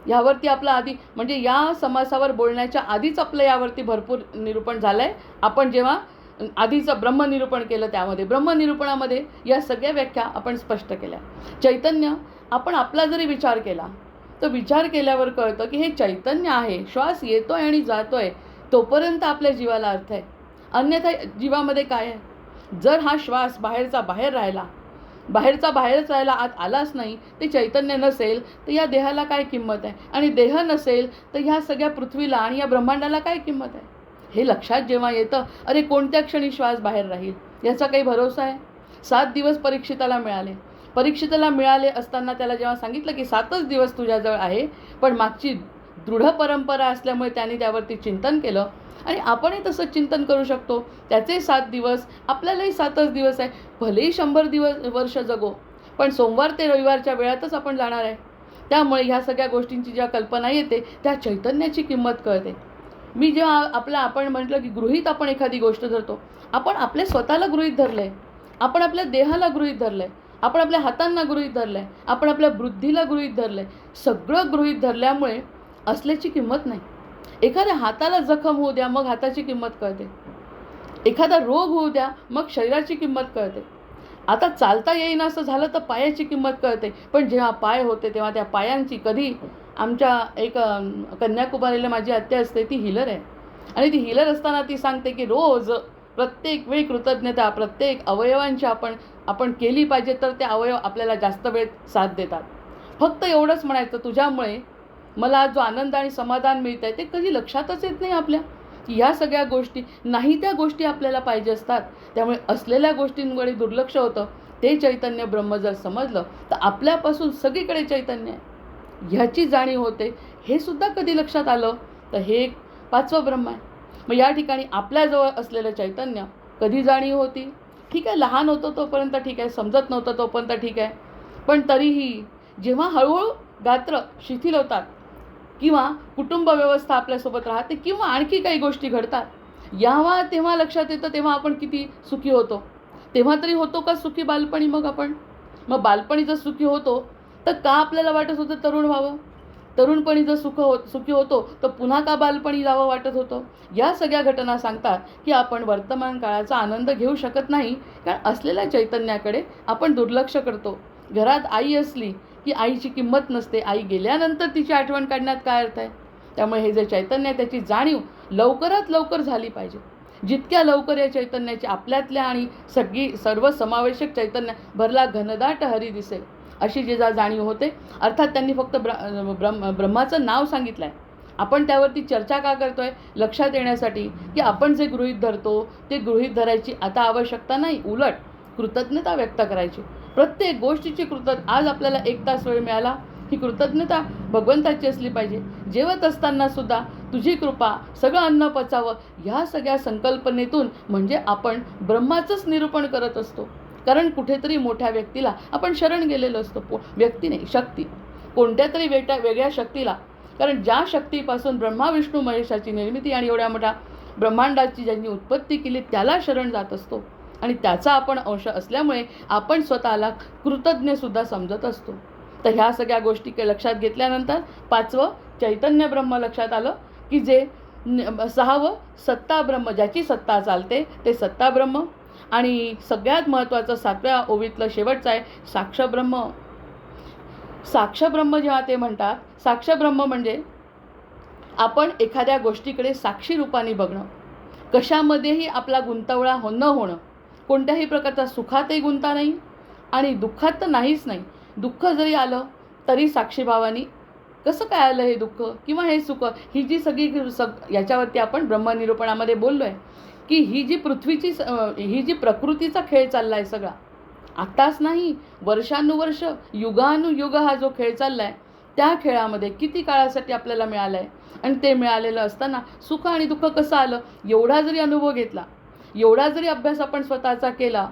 यावरती आपला आधी, म्हणजे या समासावर बोलण्याच्या आधीच आपलं यावरती भरपूर निरूपण झालं आहे. आपण जेव्हा आधीचं ब्रह्मनिरूपण केलं त्यामध्ये, ब्रह्मनिरूपणामध्ये या सगळ्या व्याख्या आपण स्पष्ट केल्या. चैतन्य, आपण आपला जरी विचार केला तर विचार केल्यावर कळतं की हे चैतन्य आहे, श्वास येतोय आणि जातोय तोपर्यंत आपल्या जीवाला अर्थ आहे, अन्यथा जीवामध्ये काय आहे? जर हा श्वास बाहेरचा बाहेर राहिला, बाहेरचा बाहेरच राहायला, आत आलाच नाही, ते चैतन्य नसेल तर या देहाला काय किंमत आहे, आणि देह नसेल तर ह्या सगळ्या पृथ्वीला आणि या ब्रह्मांडाला काय किंमत आहे? हे लक्षात जेव्हा येतं, अरे कोणत्या क्षणी श्वास बाहेर राहील याचा काही भरोसा आहे? 7 दिवस परीक्षिताला मिळाले असताना त्याला जेव्हा सांगितलं की 7च दिवस तुझ्याजवळ आहे, पण मागची दृढ परंपरा असल्यामुळे त्यांनी त्यावरती चिंतन केलं, आणि आपणही तसं चिंतन करू शकतो. त्याचे 7 दिवस, आपल्यालाही 7च दिवस आहे, भलेही 100 वर्ष जगो, पण सोमवार ते रविवारच्या वेळातच आपण जाणार आहे. त्यामुळे ह्या सगळ्या गोष्टींची ज्या कल्पना येते त्या चैतन्याची किंमत कळते. मी जेव्हा आपण म्हटलं की गृहीत आपण एखादी गोष्ट धरतो, आपण आपल्या स्वतःला गृहीत धरलं आहे, आपण आपल्या देहाला गृहीत धरलं आहे, आपण आपल्या हातांना गृहीत धरलं आहे, आपण आपल्या बुद्धीला गृहीत धरलं आहे. सगळं गृहीत धरल्यामुळे असल्याची किंमत नाही. एखाद्या हाताला जखम होऊ द्या, मग हाताची किंमत कळते. एखादा रोग होऊ द्या, मग शरीराची किंमत कळते. आता चालता येईना असं झालं तर पायाची किंमत कळते, पण जेव्हा पाय होते तेव्हा त्या पायांची, कधी आमच्या एक कन्याकुमारीला माझी आत्या असते, ती हिलर आहे, आणि ती हिलर असताना ती सांगते की रोज प्रत्येक वेळी कृतज्ञता प्रत्येक अवयवांची आपण केली पाहिजे, तर ते अवयव आपल्याला जास्त वेळ साथ देतात. फक्त एवढंच म्हणायचं, तुझ्यामुळे मला जो आनंद आणि समाधान मिळत आहे ते कधी लक्षातच येत नाही आपल्या, की ह्या सगळ्या गोष्टी नाही त्या गोष्टी आपल्याला पाहिजे असतात. त्यामुळे असलेल्या गोष्टींकडे दुर्लक्ष होतं. ते चैतन्य ब्रह्म जर समजलं तर आपल्यापासून सगळीकडे चैतन्य आहे ह्याची जाणीव होते. हे सुद्धा कधी लक्षात आलं तर हे एक 5वं ब्रह्म आहे. मग या ठिकाणी आपल्याजवळ असलेलं चैतन्य कधी जाणीव होती? ठीक आहे, लहान होतो तोपर्यंत ठीक आहे, समजत नव्हतं तोपर्यंत ठीक आहे, पण तरीही जेव्हा हळूहळू गात्र शिथिल होतात, किंवा कुटुंब व्यवस्था आपल्यासोबत राहते, किंवा आणखी काही गोष्टी घडतात, यावा तेव्हा लक्षात येतं तेव्हा आपण किती सुखी होतो. तेव्हा तरी होतो का सुखी बालपणी? मग बालपणी जर सुखी होतो तर का आपल्याला वाटत होतं तरुण व्हावं? तरुणपणी जर सुखी होतो तर पुन्हा का बालपणी जावं वाटत होतं? या सगळ्या घटना सांगतात की आपण वर्तमान काळाचा आनंद घेऊ शकत नाही, कारण असलेल्या चैतन्याकडे आपण दुर्लक्ष करतो. घरात आई असली की आईची किंमत नसते, आई गेल्यानंतर तिची आठवण काढण्यात काय अर्थ आहे? त्यामुळे हे जे चैतन्य आहे त्याची जाणीव लवकरात लवकर झाली पाहिजे. जितक्या लवकर या चैतन्याची आपल्यातल्या आणि सर्व समावेशक चैतन्य भरला घनदाट हरी दिसेल अशी जे जाणीव होते. अर्थात त्यांनी फक्त ब्रह्माचं नाव सांगितलं आहे. आपण त्यावरती चर्चा का करतोय? लक्षात येण्यासाठी की आपण जे गृहीत धरतो ते गृहीत धरायची आता आवश्यकता नाही, उलट कृतज्ञता व्यक्त करायची. प्रत्येक गोष्टीची आज आपल्याला 1 तास वेळ मिळाला, ही कृतज्ञता भगवंताची असली पाहिजे. जेवत असताना सुद्धा तुझी कृपा, सगळं अन्न पचावं, ह्या सगळ्या संकल्पनेतून म्हणजे आपण ब्रह्माचंच निरूपण करत असतो. कारण कुठेतरी मोठ्या व्यक्तीला आपण शरण गेलेलो असतो. व्यक्ती नाही, शक्ती, कोणत्या तरी वेगळ्या शक्तीला. कारण ज्या शक्तीपासून ब्रह्मा विष्णू महेशाची निर्मिती आणि एवढ्या मोठ्या ब्रह्मांडाची ज्यांनी उत्पत्ती केली त्याला शरण जात असतो. आणि त्याचा आपण अंश असल्यामुळे आपण स्वतःला कृतज्ञसुद्धा समजत असतो. तर ह्या सगळ्या गोष्टी लक्षात घेतल्यानंतर 5वं चैतन्य ब्रह्म लक्षात आलं की जे 6वं सत्ता ब्रह्म, ज्याची सत्ता चालते ते सत्ता ब्रह्म. आणि सगळ्यात महत्त्वाचं 7व्या ओवीतलं शेवटचं आहे साक्ष ब्रह्म. साक्ष ब्रह्म जेव्हा ते म्हणतात, साक्ष ब्रह्म म्हणजे आपण एखाद्या गोष्टीकडे साक्षी रूपाने बघणं, कशामध्येही आपला गुंतवणा न होणं, कोणत्याही प्रकारचा सुखातही गुंता नाही आणि दुःखात तर नाहीच नाही. दुःख जरी आलं तरी साक्षीभावानी कसं काय आलं हे दुःख किंवा हे सुख, ही जी सगळी याच्यावरती आपण ब्रह्मनिरूपणामध्ये बोललो आहे की ही जी प्रकृतीचा खेळ चालला आहे सगळा, आत्ताच नाही, वर्षानुवर्ष युगानुयुग हा जो खेळ चालला आहे त्या खेळामध्ये किती काळासाठी आपल्याला मिळालं आहे. आणि ते मिळालेलं असताना सुख आणि दुःख कसं आलं, एवढा जरी अनुभव घेतला, एवढा जरी अभ्यास आपण स्वतःचा केला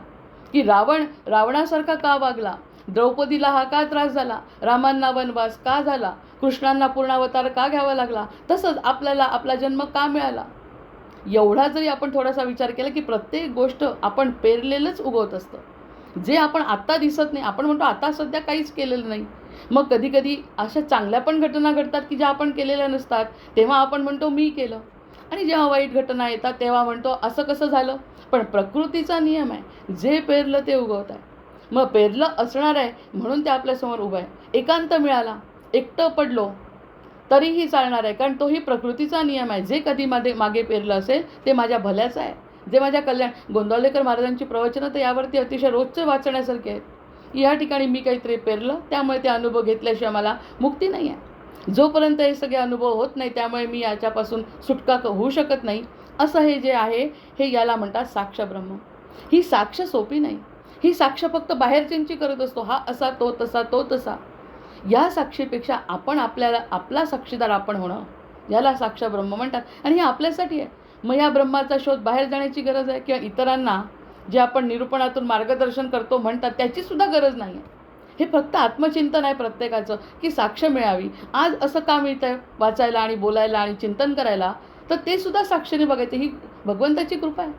की रावणासारखा का वागला, द्रौपदीला हा का त्रास झाला, रामांना वनवास का झाला, कृष्णांना पूर्णावतार का घ्यावा लागला, तसंच आपल्याला आपला जन्म का मिळाला, एवढा जरी आपण थोडासा विचार केला की प्रत्येक गोष्ट आपण पेरलेलंच उगवत असतं. जे आपण आत्ता दिसत नाही, आपण म्हणतो आता सध्या काहीच केलेलं नाही. मग कधी कधी अशा चांगल्या पण घटना घडतात की ज्या आपण केलेल्या नसतात, तेव्हा आपण म्हणतो मी केलं. आणि जेव्हा वाईट घटना येतात तेव्हा म्हणतो असं कसं झालं. पण प्रकृतीचा नियम आहे, जे पेरलं ते उगवत आहे. मग पेरलं असणार आहे म्हणून ते आपल्यासमोर उभं आहे. एकांत मिळाला, एकटं पडलो तरीही चालणार आहे, कारण तोही प्रकृतीचा नियम आहे. जे कधी मागे पेरलं असेल ते माझ्या भल्याचं आहे, जे माझ्या कल्याण. गोंदावलेकर महाराजांची प्रवचनं तर यावरती अतिशय रोजचे वाचण्यासारखे आहेत. या ठिकाणी मी काहीतरी पेरलं, त्यामुळे ते अनुभव घेतल्याशिवाय मला मुक्ती नाही आहे. जोपर्यंत हे सगळे अनुभव होत नाही त्यामुळे मी याच्यापासून सुटका होऊ शकत नाही. असं हे जे आहे हे याला म्हणतात साक्ष ब्रह्म. ही साक्ष सोपी नाही. ही साक्ष फक्त बाहेरच्यांची करत असतो, हा असा तो तसा तो तसा. या साक्षीपेक्षा आपण आपला साक्षीदार आपण होणं, याला साक्ष ब्रह्म म्हणतात. आणि हे आपल्यासाठी आहे. मग या ब्रह्माचा शोध बाहेर जाण्याची गरज आहे किंवा इतरांना जे आपण निरूपणातून मार्गदर्शन करतो म्हणतात त्याचीसुद्धा गरज नाही आहे. हे फक्त आत्मचिंतन आहे प्रत्येकाचं की साक्ष मिळावी. आज असं का मिळतं आहे वाचायला आणि बोलायला आणि चिंतन करायला, तर ते सुद्धा साक्षीने बघायचं. ही भगवंताची कृपा आहे.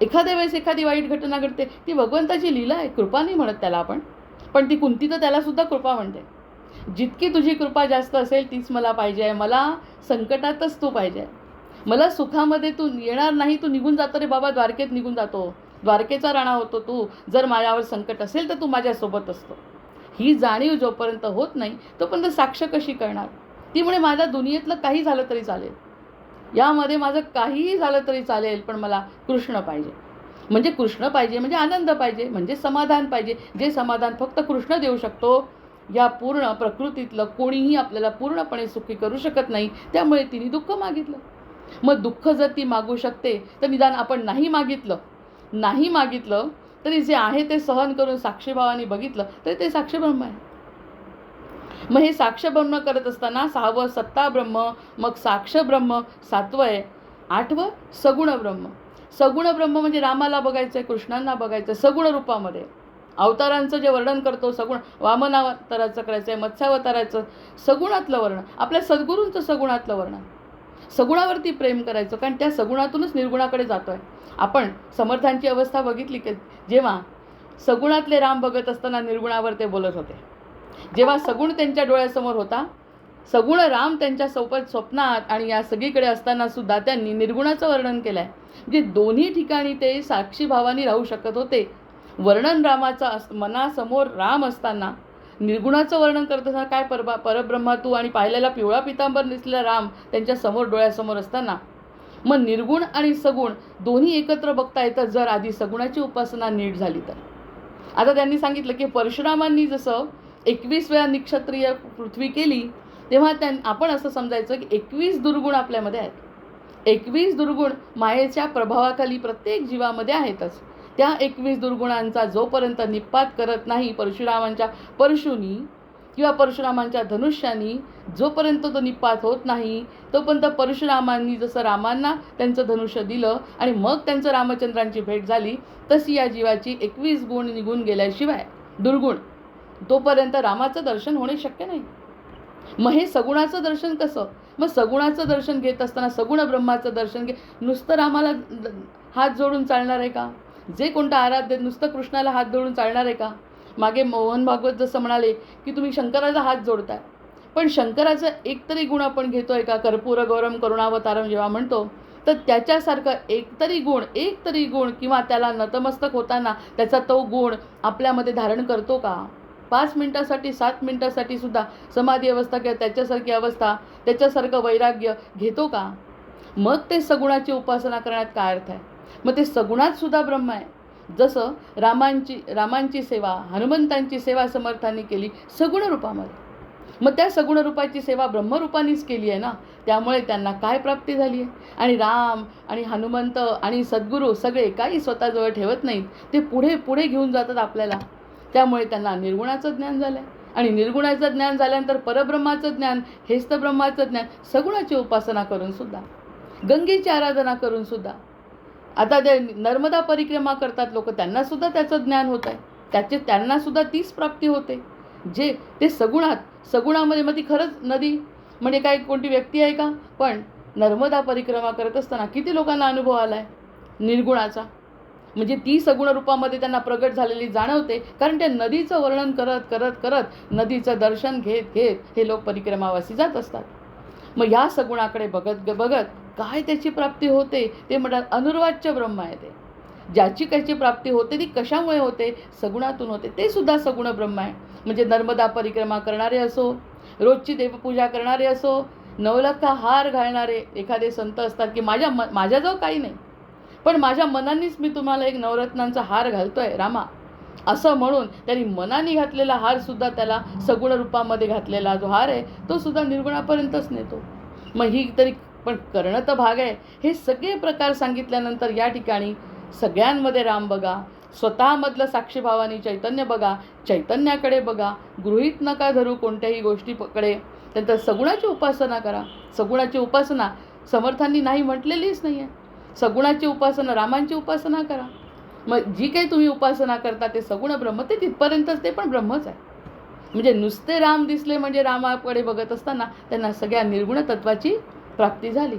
एखाद्या वेळेस एखादी वाईट घटना घडते, ती भगवंताची लीला आहे, कृपा नाही म्हणत त्याला आपण. पण ती कुंती तर त्यालासुद्धा कृपा म्हणते. जितकी तुझी कृपा जास्त असेल तीच मला पाहिजे आहे. मला संकटातच तू पाहिजे आहे. मला सुखामध्ये तू येणार नाही, तू निघून जातो रे बाबा, द्वारकेत निघून जातो, द्वारकेचा राणा होतो तू. जर माझ्यावर संकट असेल तर तू माझ्यासोबत असतो. ही जाणीव जोपर्यंत होत नाही तोपर्यंत साक्ष कशी करणार. ती म्हणे माझ्या दुनियेतलं काही झालं तरी चालेल, यामध्ये माझं काहीही झालं तरी चालेल, पण मला कृष्ण पाहिजे. म्हणजे कृष्ण पाहिजे म्हणजे आनंद पाहिजे, म्हणजे समाधान पाहिजे, जे समाधान फक्त कृष्ण देऊ शकतो. या पूर्ण प्रकृतीतलं कोणीही आपल्याला पूर्णपणे सुखी करू शकत नाही. त्यामुळे तिने दुःख मागितलं. मग दुःख जर ती मागू शकते तर निदान आपण नाही मागितलं तरी जे आहे ते सहन करून साक्षीभावाने बघितलं तरी ते साक्ष ब्रह्म आहे. मग हे साक्ष ब्रह्म करत असताना 6वं सत्ता ब्रह्म, मग साक्ष ब्रह्म 7वं आहे. 8वं सगुण ब्रह्म. सगुण ब्रह्म म्हणजे रामाला बघायचं आहे, कृष्णांना बघायचं आहे सगुण रूपामध्ये. अवतारांचं जे वर्णन करतो सगुण, वामनावताराचं करायचं आहे, मत्स्यावताराचं सगुणातलं वर्णन, आपल्या सद्गुरूंचं सगुणातलं वर्णन. सगुणावरती प्रेम करायचं, कारण त्या सगुणातूनच निर्गुणाकडे जातो आहे आपण. समर्थांची अवस्था बघितली की जेव्हा सगुणातले राम बघत असताना निर्गुणावर ते बोलत होते. जेव्हा सगुण त्यांच्या डोळ्यासमोर होता, सगुण राम त्यांच्या स्वप्नात आणि या सगळीकडे असताना सुद्धा त्यांनी निर्गुणाचं वर्णन केलं आहे. म्हणजे दोन्ही ठिकाणी ते साक्षीभावाने राहू शकत होते. वर्णन रामाचं मनासमोर राम असताना, निर्गुणाचं वर्णन करत असताना काय परब्रह्मा तू आणि पाहिलेला पिवळा पितांबर दिसलेला राम त्यांच्या समोर डोळ्यासमोर असताना मग निर्गुण आणि सगुण दोन्ही एकत्र बघता येतं जर आधी सगुणाची उपासना नीट झाली तर. आता त्यांनी सांगितलं की परशुरामांनी जसं 21 वेळा निक्षत्रिय पृथ्वी केली, तेव्हा आपण असं समजायचं की 21 दुर्गुण आपल्यामध्ये आहेत. 21 दुर्गुण मायेच्या प्रभावाखाली प्रत्येक जीवामध्ये आहेतच. त्या 21 दुर्गुणांचा जोपर्यंत निपात करत नाही परशुरामांच्या परशुनी किंवा परशुरामांच्या धनुष्यानी, जोपर्यंत तो निपात होत नाही तोपर्यंत परशुरामांनी जसं रामांना त्यांचं धनुष्य दिलं आणि मग त्यांचं रामचंद्रांची भेट झाली, तशी या जीवाची 21 गुण निघून गेल्याशिवाय दुर्गुण तोपर्यंत रामाचं दर्शन होणे शक्य नाही. मग हे सगुणाचं दर्शन कसं? मग सगुणाचं दर्शन घेत असताना सगुण ब्रह्माचं दर्शन नुसतं रामाला हात जोडून चालणार आहे का? जे कोणतं आराध्य नुसतं कृष्णाला हात जोडून चालणार आहे का? मागे मोहन भागवत जसं म्हणाले की तुम्ही शंकराचा हात जोडताय, पण शंकराचा एकतरी गुण आपण घेतोय का? कर्पूर गौरम करुणावतारम जेव्हा म्हणतो तर त्याच्यासारखं एकतरी गुण किंवा त्याला नतमस्तक होताना त्याचा तो गुण आपल्यामध्ये धारण करतो का? 5 मिनिटासाठी 7 मिनिटासाठी सुद्धा समाधी अवस्था किंवा त्याच्यासारखी अवस्था, त्याच्यासारखं वैराग्य घेतो का? मग ते सगुणाची उपासना करण्यात काय अर्थ आहे? मग ते सगुणात सुद्धा ब्रह्म आहे. जसं रामांची सेवा, हनुमंतांची सेवा समर्थांनी केली सगुण रूपामध्ये, मग त्या सगुण रूपाची सेवा ब्रह्मरूपानेच केली आहे ना. त्यामुळे त्यांना काय प्राप्ती झाली आहे? आणि राम आणि हनुमंत आणि सद्गुरू सगळे काही स्वतःजवळ ठेवत नाहीत, ते पुढे पुढे घेऊन जातात आपल्याला. त्यामुळे त्यांना निर्गुणाचं ज्ञान झालं आहे आणि निर्गुणाचं ज्ञान झाल्यानंतर परब्रह्माचं ज्ञान, हेच तर ब्रह्माचं ज्ञान. सगुणाची उपासना करून सुद्धा, गंगेची आराधना करून सुद्धा, आता ते नर्मदा परिक्रमा करतात लोक, त्यांनासुद्धा त्याचं ज्ञान होत आहे, त्यांनासुद्धा तीच प्राप्ती होते जे ते सगुणामध्ये. मग ती खरंच नदी म्हणजे काय कोणती व्यक्ती आहे का? पण नर्मदा परिक्रमा करत असताना किती लोकांना अनुभव आला आहे निर्गुणाचा, म्हणजे ती सगुण रूपामध्ये त्यांना प्रगट झालेली जाणवते. कारण त्या नदीचं वर्णन करत करत करत नदीचं दर्शन घेत घेत हे लोक परिक्रमावासी जात असतात. मग या सगुणाकडे बघत बघत काय त्याची प्राप्ती होते ते म्हणतात अनुर्वाच्य ब्रह्म आहे. ते ज्याची कायची प्राप्ती होते ती कशामुळे होते? सगुणातून होते. ते सुद्धा सगुण ब्रह्म आहे. म्हणजे नर्मदा परिक्रमा करणारे असो, रोजची देवपूजा करणारे असो, नवलखा हार घालणारे एखादे संत असतात की माझ्याजवळ काही नाही, पण माझ्या मनानेच मी तुम्हाला एक नवरत्नांचा हार घालतोय रामा, असं म्हणून त्यांनी मनाने घातलेला हार सुद्धा त्याला सगुण रूपामध्ये घातलेला जो हार आहे तो सुद्धा निर्गुणापर्यंतच नेतो. मग ही तरी पण करणं तर भाग आहे. हे सगळे प्रकार सांगितल्यानंतर या ठिकाणी सगळ्यांमध्ये राम बघा, स्वतःमधलं साक्षीभावानी चैतन्य बघा, चैतन्याकडे बघा, गृहीत नका धरू कोणत्याही गोष्टीकडे. नंतर सगुणाची उपासना करा. सगुणाची उपासना समर्थांनी नाही म्हटलेलीच नाही आहे. सगुणाची उपासना, रामांची उपासना करा. मग जी काही तुम्ही उपासना करता ते सगुण ब्रह्म, ते तिथपर्यंतच ते पण ब्रह्मच आहे. म्हणजे नुसते राम दिसले म्हणजे रामाकडे बघत असताना त्यांना सगळ्या निर्गुण तत्वाची प्राप्ती झाली.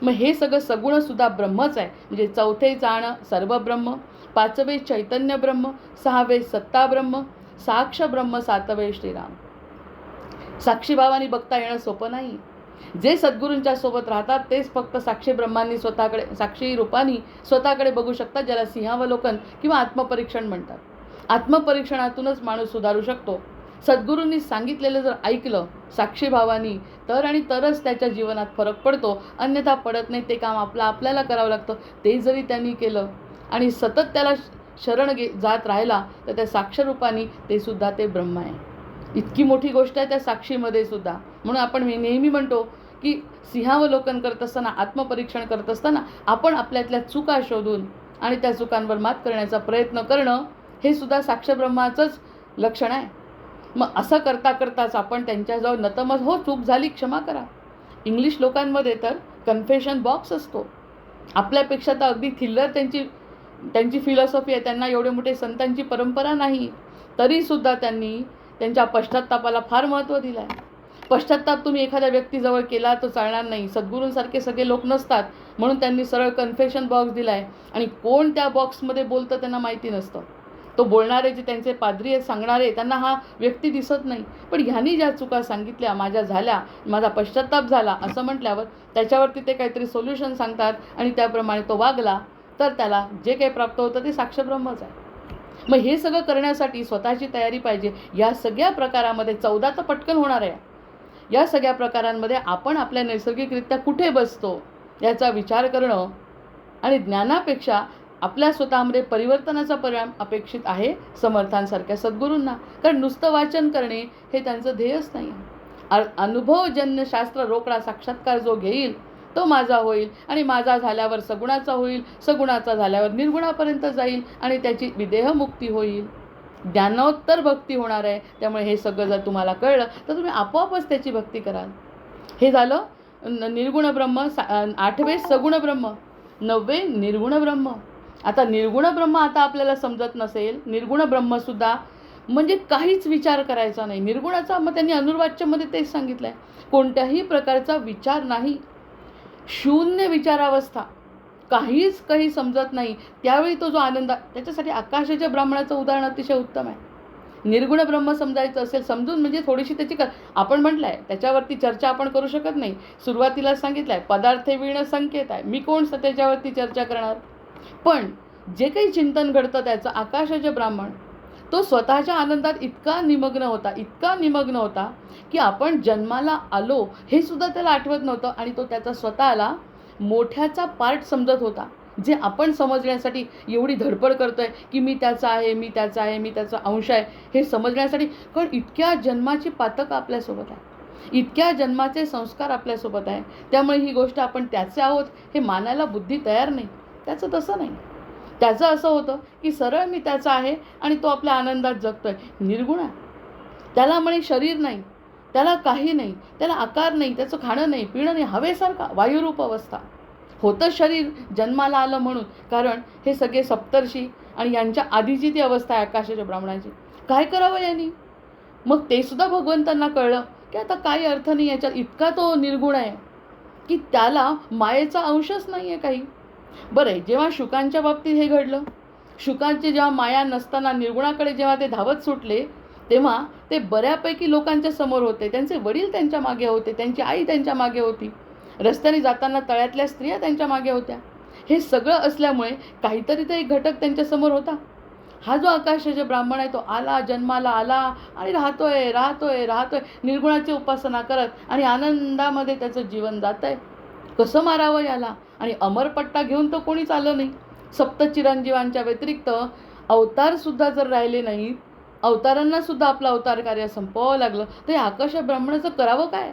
मग हे सगळं सगुणसुद्धा ब्रह्मच आहे. म्हणजे 4थे चाण सर्व ब्रह्म, 5वे चैतन्य ब्रह्म, 6वे सत्ता ब्रह्म, साक्ष ब्रह्म, 7वे श्रीराम. साक्षीभावानी बघता येणं सोपं नाही. जे सद्गुरूंच्या सोबत राहतात तेच फक्त साक्षी ब्रह्मांनी स्वतःकडे, साक्षी रूपानी स्वतःकडे बघू शकतात, ज्याला सिंहावलोकन किंवा आत्मपरीक्षण म्हणतात. आत्मपरीक्षणातूनच माणूस सुधारू शकतो. सद्गुरूंनी सांगितलेलं जर ऐकलं साक्षीभावानी तर आणि तरच त्याच्या जीवनात फरक पडतो, अन्यथा पडत नाही. ते काम आपल्याला करावं लागतं. ते जरी त्यांनी केलं आणि सतत त्याला शरण जात राहिला तर त्या साक्षरूपानी ते सुद्धा ते ब्रह्म आहे. इतकी मोठी गोष्ट आहे त्या साक्षीमध्ये सुद्धा. म्हणून आपण नेहमी म्हणतो की सिंहावलोकन करत असताना, आत्मपरीक्षण करत असताना आपण आपल्यातल्या चुका शोधून आणि त्या चुकांवर मात करण्याचा प्रयत्न करणं हे सुद्धा साक्ष ब्रह्माचंच लक्षण आहे. मग असं करता करताच आपण त्यांच्याजवळ नतमस, हो चूक झाली क्षमा करा. इंग्लिश लोकांमध्ये तर कन्फेशन बॉक्स असतो. आपल्यापेक्षा तर अगदी थिल्लर त्यांची फिलॉसॉफी आहे. त्यांना एवढे मोठे संतांची परंपरा नाही, तरीसुद्धा त्यांनी त्यांच्या पश्चात्तापाला फार महत्त्व दिलं आहे. पश्चात्ताप तुम्ही एखाद्या व्यक्तीजवळ केला तर चालणार नाही. सद्गुरूंसारखे सगळे लोक नसतात, म्हणून त्यांनी सरळ कन्फेशन बॉक्स दिला आहे. आणि कोण त्या बॉक्समध्ये बोलतं त्यांना माहिती नसतं. तो बोलणारे जे त्यांचे पाद्री आहेत, सांगणारे, त्यांना हा व्यक्ती दिसत नाही. पण ह्यांनी ज्या चुका सांगितल्या, माझ्या झाल्या, माझा पश्चात्ताप झाला असं म्हटल्यावर त्याच्यावरती ते काहीतरी सोल्युशन सांगतात आणि त्याप्रमाणे तो वागला तर त्याला जे काही प्राप्त होतं ते साक्ष ब्रह्मच आहे. मग हे सगळं करण्यासाठी स्वतःची तयारी पाहिजे. या सगळ्या प्रकारामध्ये 14 तर पटकन होणार आहे. या सगळ्या प्रकारांमध्ये आपण आपल्या नैसर्गिकरित्या कुठे बसतो याचा विचार करणं आणि ज्ञानापेक्षा आपल्या स्वतःमध्ये परिवर्तनाचा परिणाम अपेक्षित आहे समर्थांसारख्या सद्गुरूंना. कारण नुसतं वाचन करणे हे त्यांचं ध्येयच नाही. अनुभवजन्य शास्त्र रोकडा साक्षात्कार जो घेईल तो माझा होईल आणि माझा झाल्यावर सगुणाचा होईल, सगुणाचा झाल्यावर निर्गुणापर्यंत जाईल आणि त्याची विदेहमुक्ती होईल. ज्ञानोत्तर भक्ती होणार आहे. त्यामुळे हे सगळं जर तुम्हाला कळलं तर तुम्ही आपोआपच त्याची भक्ती कराल. हे झालं निर्गुण ब्रह्म, 8वे सगुण ब्रह्म, 9वे निर्गुण ब्रह्म. आता निर्गुण ब्रह्म आता आपल्याला समजत नसेल. निर्गुण ब्रह्मसुद्धा म्हणजे काहीच विचार करायचा नाही. निर्गुणाचा मग त्यांनी अनुर्वाच्यमध्ये तेच सांगितलं आहे, कोणत्याही प्रकारचा विचार नाही, शून्य विचारावस्था, काही समजत नाही. त्यावेळी तो जो आनंद, त्याच्यासाठी आकाशाच्या ब्राह्मणाचं उदाहरण अतिशय उत्तम आहे. निर्गुण ब्रह्म समजायचं असेल, समजून म्हणजे थोडीशी त्याची आपण म्हटलं आहे त्याच्यावरती चर्चा आपण करू शकत नाही. सुरुवातीला सांगितलं आहे पदार्थे विण संकेत आहे, मी कोण त्याच्यावरती चर्चा करणार. पण जे काही चिंतन घडतं त्याचं आकाशाचे ब्राह्मण तो स्वतःच्या आनंदात इतका निमग्न होता की आपण जन्माला आलो हे सुद्धा त्याला आठवत नव्हतं. आणि तो त्याचा स्वतःला मोठ्याचा पार्ट समजत होता, जे आपण समजण्यासाठी एवढी धडपड करतोय की मी त्याचा आहे, अंश आहे हे समजण्यासाठी. कारण इतक्या जन्माची पातकं आपल्यासोबत आहे, इतक्या जन्माचे संस्कार आपल्यासोबत आहे. त्यामुळे ही गोष्ट आपण त्याचे आहोत हे मानायला बुद्धी तयार नाही. त्याचं तसं नाही. त्याचं असं होतं की सरळ मी त्याचा आहे आणि तो आपल्या आनंदात जगतोय. निर्गुण आहे. त्याला म्हणे शरीर नाही, त्याला काही नाही, त्याला आकार नाही, त्याचं खाणं नाही, पिणं नाही, हवेसारखा वायुरूप अवस्था. होतं शरीर जन्माला आलं म्हणून, कारण हे सगळे सप्तर्षी आणि यांच्या आधीची ती अवस्था आहे आकाशाच्या ब्राह्मणाची. काय करावं यांनी? मग ते सुद्धा भगवंतांना कळलं की आता काही अर्थ नाही याच्यात. इतका तो निर्गुण आहे की त्याला मायेचा अंशच नाही आहे काही. बरं आहे, जेव्हा शुकांच्या बाबतीत हे घडलं, शुकांची जेव्हा माया नसताना निर्गुणाकडे जेव्हा ते धावत सुटले, तेव्हा ते बऱ्यापैकी लोकांच्या समोर होते. त्यांचे वडील त्यांच्या मागे होते, त्यांची आई त्यांच्या मागे होती, रस्त्याने जाताना तळ्यातल्या स्त्रिया त्यांच्या मागे होत्या. हे सगळं असल्यामुळे काहीतरी तर एक घटक त्यांच्यासमोर होता. हा जो आकाशाचा ब्राह्मण आहे तो आला, जन्माला आला आणि राहतोय निर्गुणाची उपासना करत आणि आनंदामध्ये त्याचं जीवन जात आहे. कसं मारावं याला? आणि अमरपट्टा घेऊन तो कोणीच आलं नाही. सप्तचिरंजीवांच्या व्यतिरिक्त अवतारसुद्धा जर राहिले नाहीत, अवतारांना सुद्धा आपलं अवतार कार्य संपवावं लागलं, तर या आकाश ब्राह्मणाचं करावं काय?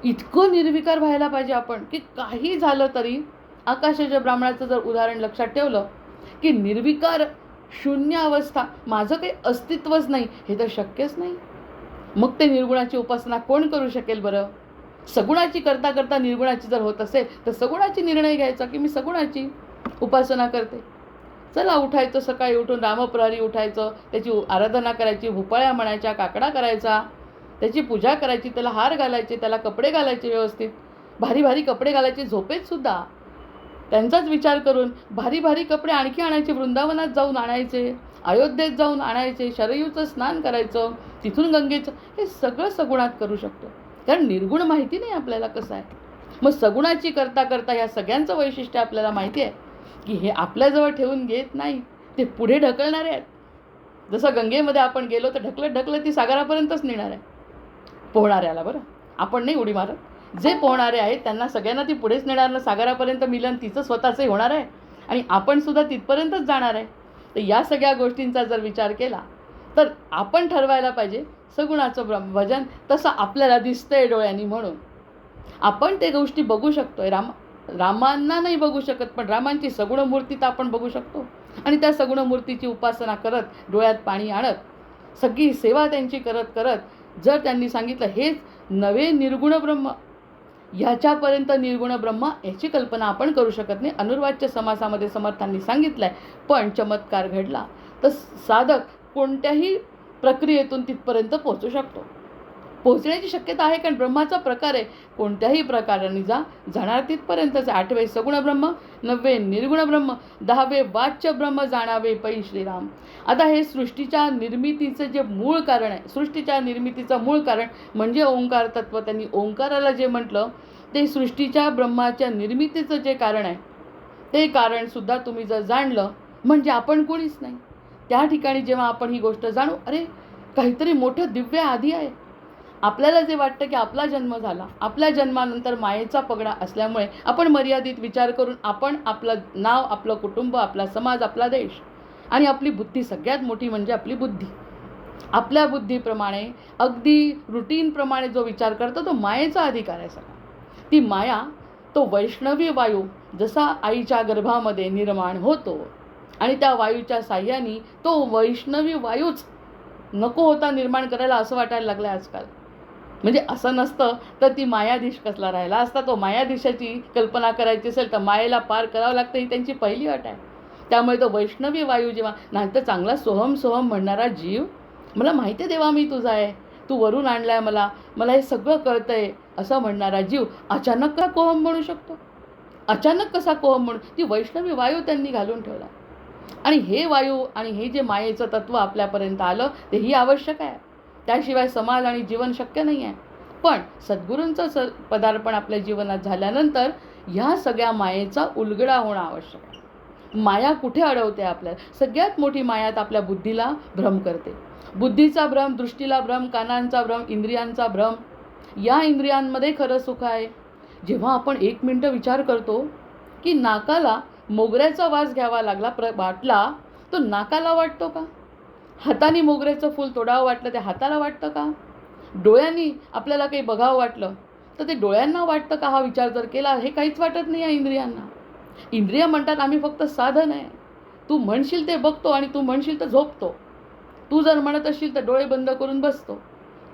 इतकं निर्विकार व्हायला पाहिजे आपण की काही झालं तरी आकाशाच्या ब्राह्मणाचं जर उदाहरण लक्षात ठेवलं की निर्विकार शून्य अवस्था, माझं काही अस्तित्वच नाही, हे तर शक्यच नाही. मग ते निर्गुणाची उपासना कोण करू शकेल बरं? सगुणाची करता करता निर्गुणाची जर होत असेल तर सगुणाची निर्णय घ्यायचा की मी सगुणाची उपासना करते. चला उठायचं, सकाळी उठून रामप्रहरी उठायचं, त्याची आराधना करायची, भोपाळ्या म्हणायच्या, काकडा करायचा, त्याची पूजा करायची, त्याला हार घालायचे, त्याला कपडे घालायचे, व्यवस्थित भारी भारी कपडे घालायचे. झोपेत सुद्धा त्यांचाच विचार करून भारी भारी कपडे आणखी आणायचे, वृंदावनात जाऊन आणायचे, अयोध्येत जाऊन आणायचे, शरयूचं स्नान करायचं, तिथून गंगेचं. हे सगळं सगुणात करू शकतो, कारण निर्गुण माहिती नाही आपल्याला कसं आहे. मग सगुणाची करता करता ह्या सगळ्यांचं वैशिष्ट्य आपल्याला माहिती आहे की हे आपल्याजवळ ठेवून घेत नाही, ते पुढे ढकलणारे आहेत. जसं गंगेमध्ये आपण गेलो तर ढकलत ती सागरापर्यंतच नेणार आहे पोहणाऱ्याला. बरं, आपण नाही उडी मारत. जे पोहणारे आहेत त्यांना सगळ्यांना ती पुढेच नेणार ना, सागरापर्यंत मिलन तिचं स्वतःचंही होणार आहे आणि आपण सुद्धा तिथपर्यंतच जाणार आहे. तर या सगळ्या गोष्टींचा जर विचार केला तर आपण ठरवायला पाहिजे सगुणाचं भजन. तसं आपल्याला दिसतंय डोळ्यांनी म्हणून आपण ते गोष्टी बघू शकतोय. रामांना नाही बघू शकत, पण रामांची सगुण मूर्ती तर आपण बघू शकतो. आणि त्या सगुण मूर्तीची उपासना करत, डोळ्यात पाणी आणत, सगळी सेवा त्यांची करत करत जर त्यांनी सांगितलं हेच नवे निर्गुण ब्रह्म, ह्याच्यापर्यंत निर्गुण ब्रह्म याची कल्पना आपण करू शकत नाही. अनुर्वाच्य समासामध्ये समर्थांनी सांगितलं आहे. पण चमत्कार घडला तर साधक कोणत्याही प्रक्रियेतून तिथपर्यंत पोहोचू शकतो. पोहोचण्याची शक्यता आहे, कारण ब्रह्माचा प्रकार आहे. कोणत्याही प्रकाराने जाणार तिथपर्यंतच. 8वे सगुण ब्रह्म, 9वे निर्गुण ब्रह्म, 10वे वाच्य ब्रह्म जाणावे पै श्रीराम. आता हे सृष्टीच्या निर्मितीचं जे मूळ कारण आहे, सृष्टीच्या निर्मितीचं मूळ कारण म्हणजे ओंकार तत्व. त्यांनी ओंकाराला जे म्हटलं ते सृष्टीच्या ब्रह्माच्या निर्मितीचं जे कारण आहे, ते कारणसुद्धा तुम्ही जर जाणलं म्हणजे आपण कोणीच नाही. त्या ठिकाणी जेव्हा आपण ही गोष्ट जाणू, अरे काहीतरी मोठं दिव्य आधी आहे, आपल्याला जे वाटतं की आपला जन्म झाला, आपल्या जन्मानंतर मायेचा पगडा असल्यामुळे आपण मर्यादित विचार करून आपण आपलं नाव, आपलं कुटुंब, आपला समाज, आपला देश आणि आपली बुद्धी, सगळ्यात मोठी म्हणजे आपली बुद्धी, आपल्या बुद्धीप्रमाणे अगदी रुटीनप्रमाणे जो विचार करतो तो मायेचा अधिकार आहे सगळा. ती माया, तो वैष्णवी वायू जसा आईच्या गर्भामध्ये निर्माण होतो आणि त्या वायूच्या साह्याने तो वैष्णवी वायूच नको होता निर्माण करायला असं वाटायला लागलं आजकाल. म्हणजे असं नसतं तर ती मायाधीश कसला राहिला असता. तो मायाधीशाची कल्पना करायची असेल तर मायेला पार करावं लागतं, ही त्यांची पहिली अट आहे. त्यामुळे तो वैष्णवी वायू जेव्हा, नाही तर चांगला सोहम सोहम म्हणणारा जीव, मला माहिती आहे देवा मी तुझा आहे, तू वरून आणलाय मला हे सगळं कळतंय असं म्हणणारा जीव अचानक का कोहम म्हणू शकतो? अचानक कसा कोहम म्हणू? ती वैष्णवी वायू त्यांनी घालून ठेवला. आणि हे वायू आणि हे जे मायेचं तत्त्व आपल्यापर्यंत आलं तेही आवश्यक आहे. त्याशिवाय समाज आणि जीवन शक्य नाही आहे. पण सद्गुरूंचं पदार्पण आपल्या जीवनात झाल्यानंतर ह्या सगळ्या मायेचा उलगडा होणं आवश्यक आहे. माया कुठे अडवते आपल्याला? सगळ्यात मोठी मायात आपल्या बुद्धीला भ्रम करते. बुद्धीचा भ्रम, दृष्टीला भ्रम, कानांचा भ्रम, इंद्रियांचा भ्रम. या इंद्रियांमध्ये खरं सुख आहे. जेव्हा आपण 1 मिनिटं विचार करतो की नाकाला मोगऱ्याचा वास घ्यावा वाटला, तो नाकाला वाटतो का? हाताने मोगऱ्याचं फूल तोडावं वाटलं ते हाताला वाटतं का? डोळ्यांनी आपल्याला काही बघावं वाटलं तर ते डोळ्यांना वाटतं का? हा विचार जर केला, हे काहीच वाटत नाही या इंद्रियांना. इंद्रिय म्हणतात आम्ही फक्त साधन आहे. तू म्हणशील ते बघतो आणि तू म्हणशील तर झोपतो. तू जर म्हणत असशील तर डोळे बंद करून बसतो.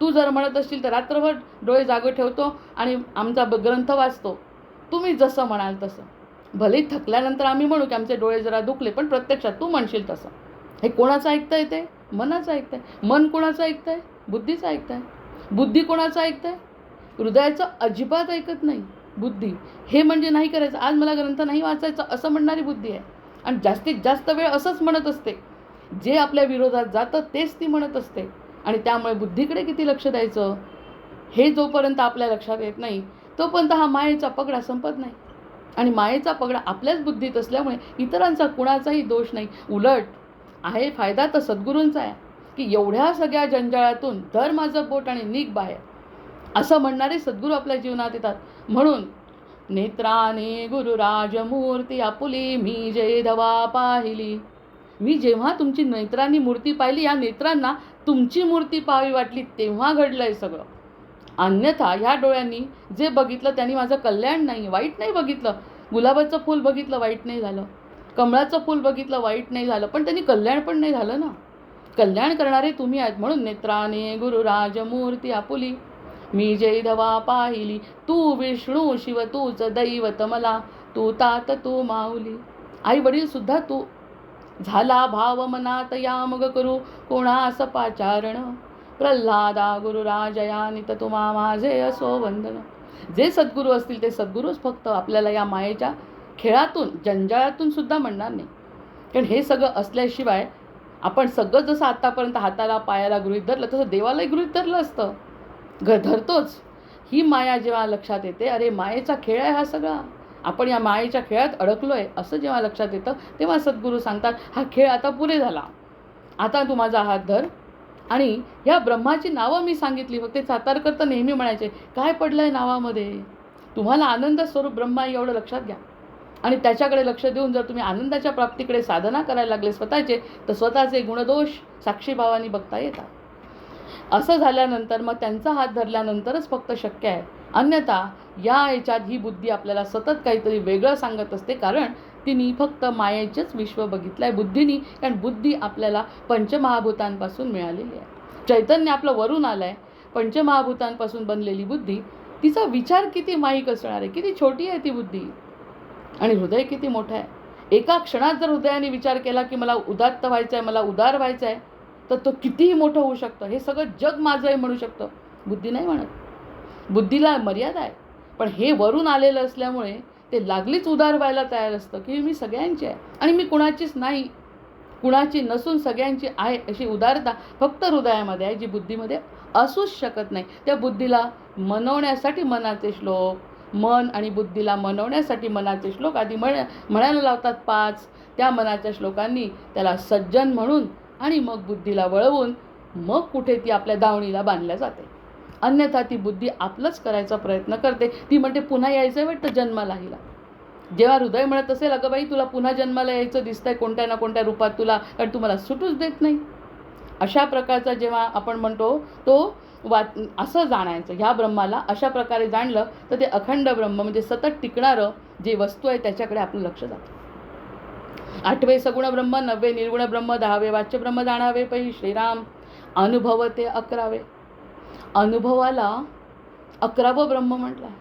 तू जर म्हणत असशील तर रात्रभर डोळे जागे ठेवतो आणि आमचा ग्रंथ वाचतो. तुम्ही जसं म्हणाल तसं. भले थकल्यानंतर आम्ही म्हणू की आमचे डोळे जरा दुखले, पण प्रत्यक्षात तू म्हणशील तसं. हे कोणाचं ऐकतंय? ते मनाचं ऐकतंय. मन कोणाचं ऐकतंय? बुद्धीचं ऐकतंय. बुद्धी कोणाचं ऐकतंय? हृदयाचं अजिबात ऐकत नाही बुद्धी. हे म्हणजे नाही करायचं, आज मला ग्रंथ नाही वाचायचा असं म्हणणारी बुद्धी आहे आणि जास्तीत जास्त वेळ असंच म्हणत असते. जे आपल्या विरोधात जातं तेच ती म्हणत असते. आणि त्यामुळे बुद्धीकडे किती लक्ष द्यायचं हे जोपर्यंत आपल्या लक्षात येत नाही तोपर्यंत हा मायेचा पगडा संपत नाही. आणि मायेचा पगडा आपल्याच बुद्धीत असल्यामुळे इतरांचा कुणाचाही दोष नाही. उलट आहे फायदा तर सद्गुरूंचा आहे की एवढ्या सगळ्या जंजाळातून धर माझं बोट आणि निघ बाहेर असं म्हणणारे सद्गुरू आपल्या जीवनात येतात. म्हणून नेत्राने गुरुराजमूर्ती आपुली मी जय धवा पाहिली. मी जेव्हा तुमची नेत्रांनी मूर्ती पाहिली, या नेत्रांना तुमची मूर्ती पाहावी वाटली, तेव्हा घडलंय सगळं. अन्यथा ह्या डोळ्यांनी जे बघितलं त्यांनी माझं कल्याण नाही, वाईट नाही बघितलं. गुलाबाचं फूल बघितलं, वाईट नाही झालं. कमळाचं फूल बघितलं, वाईट नाही झालं, पण त्यांनी कल्याण पण नाही झालं ना. कल्याण करणारे तुम्ही आहेत. म्हणून नेत्राने गुरुराजमूर्ती आपुली मी जय धवा पाहिली. तू विष्णू शिव तूच दैवत मला, तू तात तू माऊली. आई वडील सुद्धा तू. झाला भाव मनात या मग करू कोणास पाचारण. प्रल्हादा गुरुराजया नित तुम्हा माझे असो वंदन. जे सद्गुरू असतील ते सद्गुरूच फक्त आपल्याला या मायेच्या खेळातून, जंजाळातून सुद्धा म्हणणार नाही. कारण हे सगळं असल्याशिवाय आपण सगळं जसं आत्तापर्यंत हाताला पायाला गृहीत धरलं तसं देवालाही गृहीत धरलं असतं. धरतोच. ही माया जेव्हा लक्षात येते, अरे मायेचा खेळ आहे हा सगळा, आपण या मायेच्या खेळात अडकलो आहे असं जेव्हा लक्षात येतं तेव्हा सद्गुरू सांगतात हा खेळ आता पुरे झाला. आता तू माझा हात धर. आणि ह्या ब्रह्माची नावं मी सांगितली. मग ते सातारकर तर नेहमी म्हणायचे काय पडलं आहे नावामध्ये? तुम्हाला आनंद स्वरूप ब्रह्मा एवढं लक्षात घ्या. आणि त्याच्याकडे लक्ष देऊन जर तुम्ही आनंदाच्या प्राप्तीकडे साधना करायला लागले स्वतःचे, तर स्वतःचे गुणदोष साक्षीभावाने बघता येतात. असं झाल्यानंतर मग त्यांचा हात धरल्यानंतरच फक्त शक्य आहे. अन्यथा या याच्यात ही बुद्धी आपल्याला सतत काहीतरी वेगळं सांगत असते. कारण तिने फक्त मायेचंच विश्व बघितलं आहे बुद्धीनी. कारण बुद्धी आपल्याला पंचमहाभूतांपासून मिळालेली आहे. चैतन्य आपलं वरून आलं आहे. पंचमहाभूतांपासून बनलेली बुद्धी, तिचा विचार किती माईक असणार आहे, किती छोटी आहे ती बुद्धी. आणि हृदय किती मोठं आहे. एका क्षणात जर हृदयाने विचार केला की मला उदात्त व्हायचं आहे, मला उदार व्हायचं आहे, तर तो कितीही मोठं होऊ शकतं. हे सगळं जग माझं आहे म्हणू शकतं. बुद्धी नाही म्हणत. बुद्धीला मर्यादा आहे. पण हे वरून आलेलं असल्यामुळे ते लागलीच उदार व्हायला तयार असतं की मी सगळ्यांची आहे आणि मी कुणाचीच नाही, कुणाची नसून सगळ्यांची आहे अशी उदारता फक्त हृदयामध्ये आहे, जी बुद्धीमध्ये असूच शकत नाही. त्या बुद्धीला मनवण्यासाठी मनाचे श्लोक, मन आणि बुद्धीला मनवण्यासाठी मनाचे श्लोक आधी म्हणायला लावतात 5. त्या मनाच्या श्लोकांनी त्याला सज्जन म्हणून आणि मग बुद्धीला वळवून मग कुठे ती आपल्या दावणीला बांधल्या जाते. अन्यथा ती बुद्धी आपलंच करायचा प्रयत्न करते. ती म्हणते पुन्हा यायचं वाटतं जन्माला हिला. जेव्हा हृदय म्हणत असेल अगं बाई तुला पुन्हा जन्माला यायचं दिसतंय कोणत्या ना कोणत्या रूपात तुला, कारण तुम्हाला सुटूच देत नाही. अशा प्रकारचा जेव्हा आपण म्हणतो तो असं जाणायचं ह्या ब्रह्माला, अशा प्रकारे जाणलं तर ते अखंड ब्रह्म म्हणजे सतत टिकणारं जे वस्तू आहे त्याच्याकडे आपलं लक्ष जातं. 8वे सगुण ब्रह्म, 9वे निर्गुण ब्रह्म, 10वे वाच्य ब्रह्म जाणावे पै श्रीराम. अनुभवते 11वे. अनुभवाला 11वं ब्रह्म म्हटलं आहे.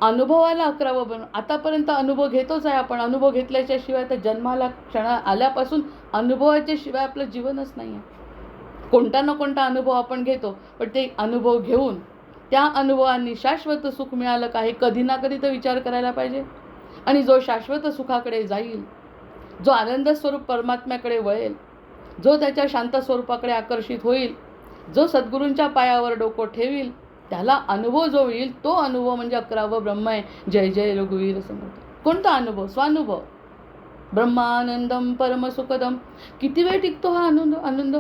अनुभवाला 11वं ब्रह्म. आतापर्यंत अनुभव घेतोच आहे आपण. अनुभव घेतल्याच्या शिवाय तर जन्माला क्षण आल्यापासून अनुभवाच्या शिवाय आपलं जीवनच नाही आहे. कोणता ना कोणता अनुभव आपण घेतो, पण ते अनुभव घेऊन त्या अनुभवांनी शाश्वत सुख मिळालं का हे कधी ना कधी तर विचार करायला पाहिजे. आणि जो शाश्वत सुखाकडे जाईल, जो आनंद स्वरूप परमात्म्याकडे वळेल, जो त्याच्या शांत स्वरूपाकडे आकर्षित होईल, जो सद्गुरूंच्या पायावर डोकं ठेवील, त्याला अनुभव जो येईल तो अनुभव म्हणजे 11वं ब्रह्म आहे. जय जय रघुवीर समर्थ. कोणता अनुभव? स्वानुभव. ब्रह्मानंदम परमसुखदम. किती वेळ टिकतो हा आनंद?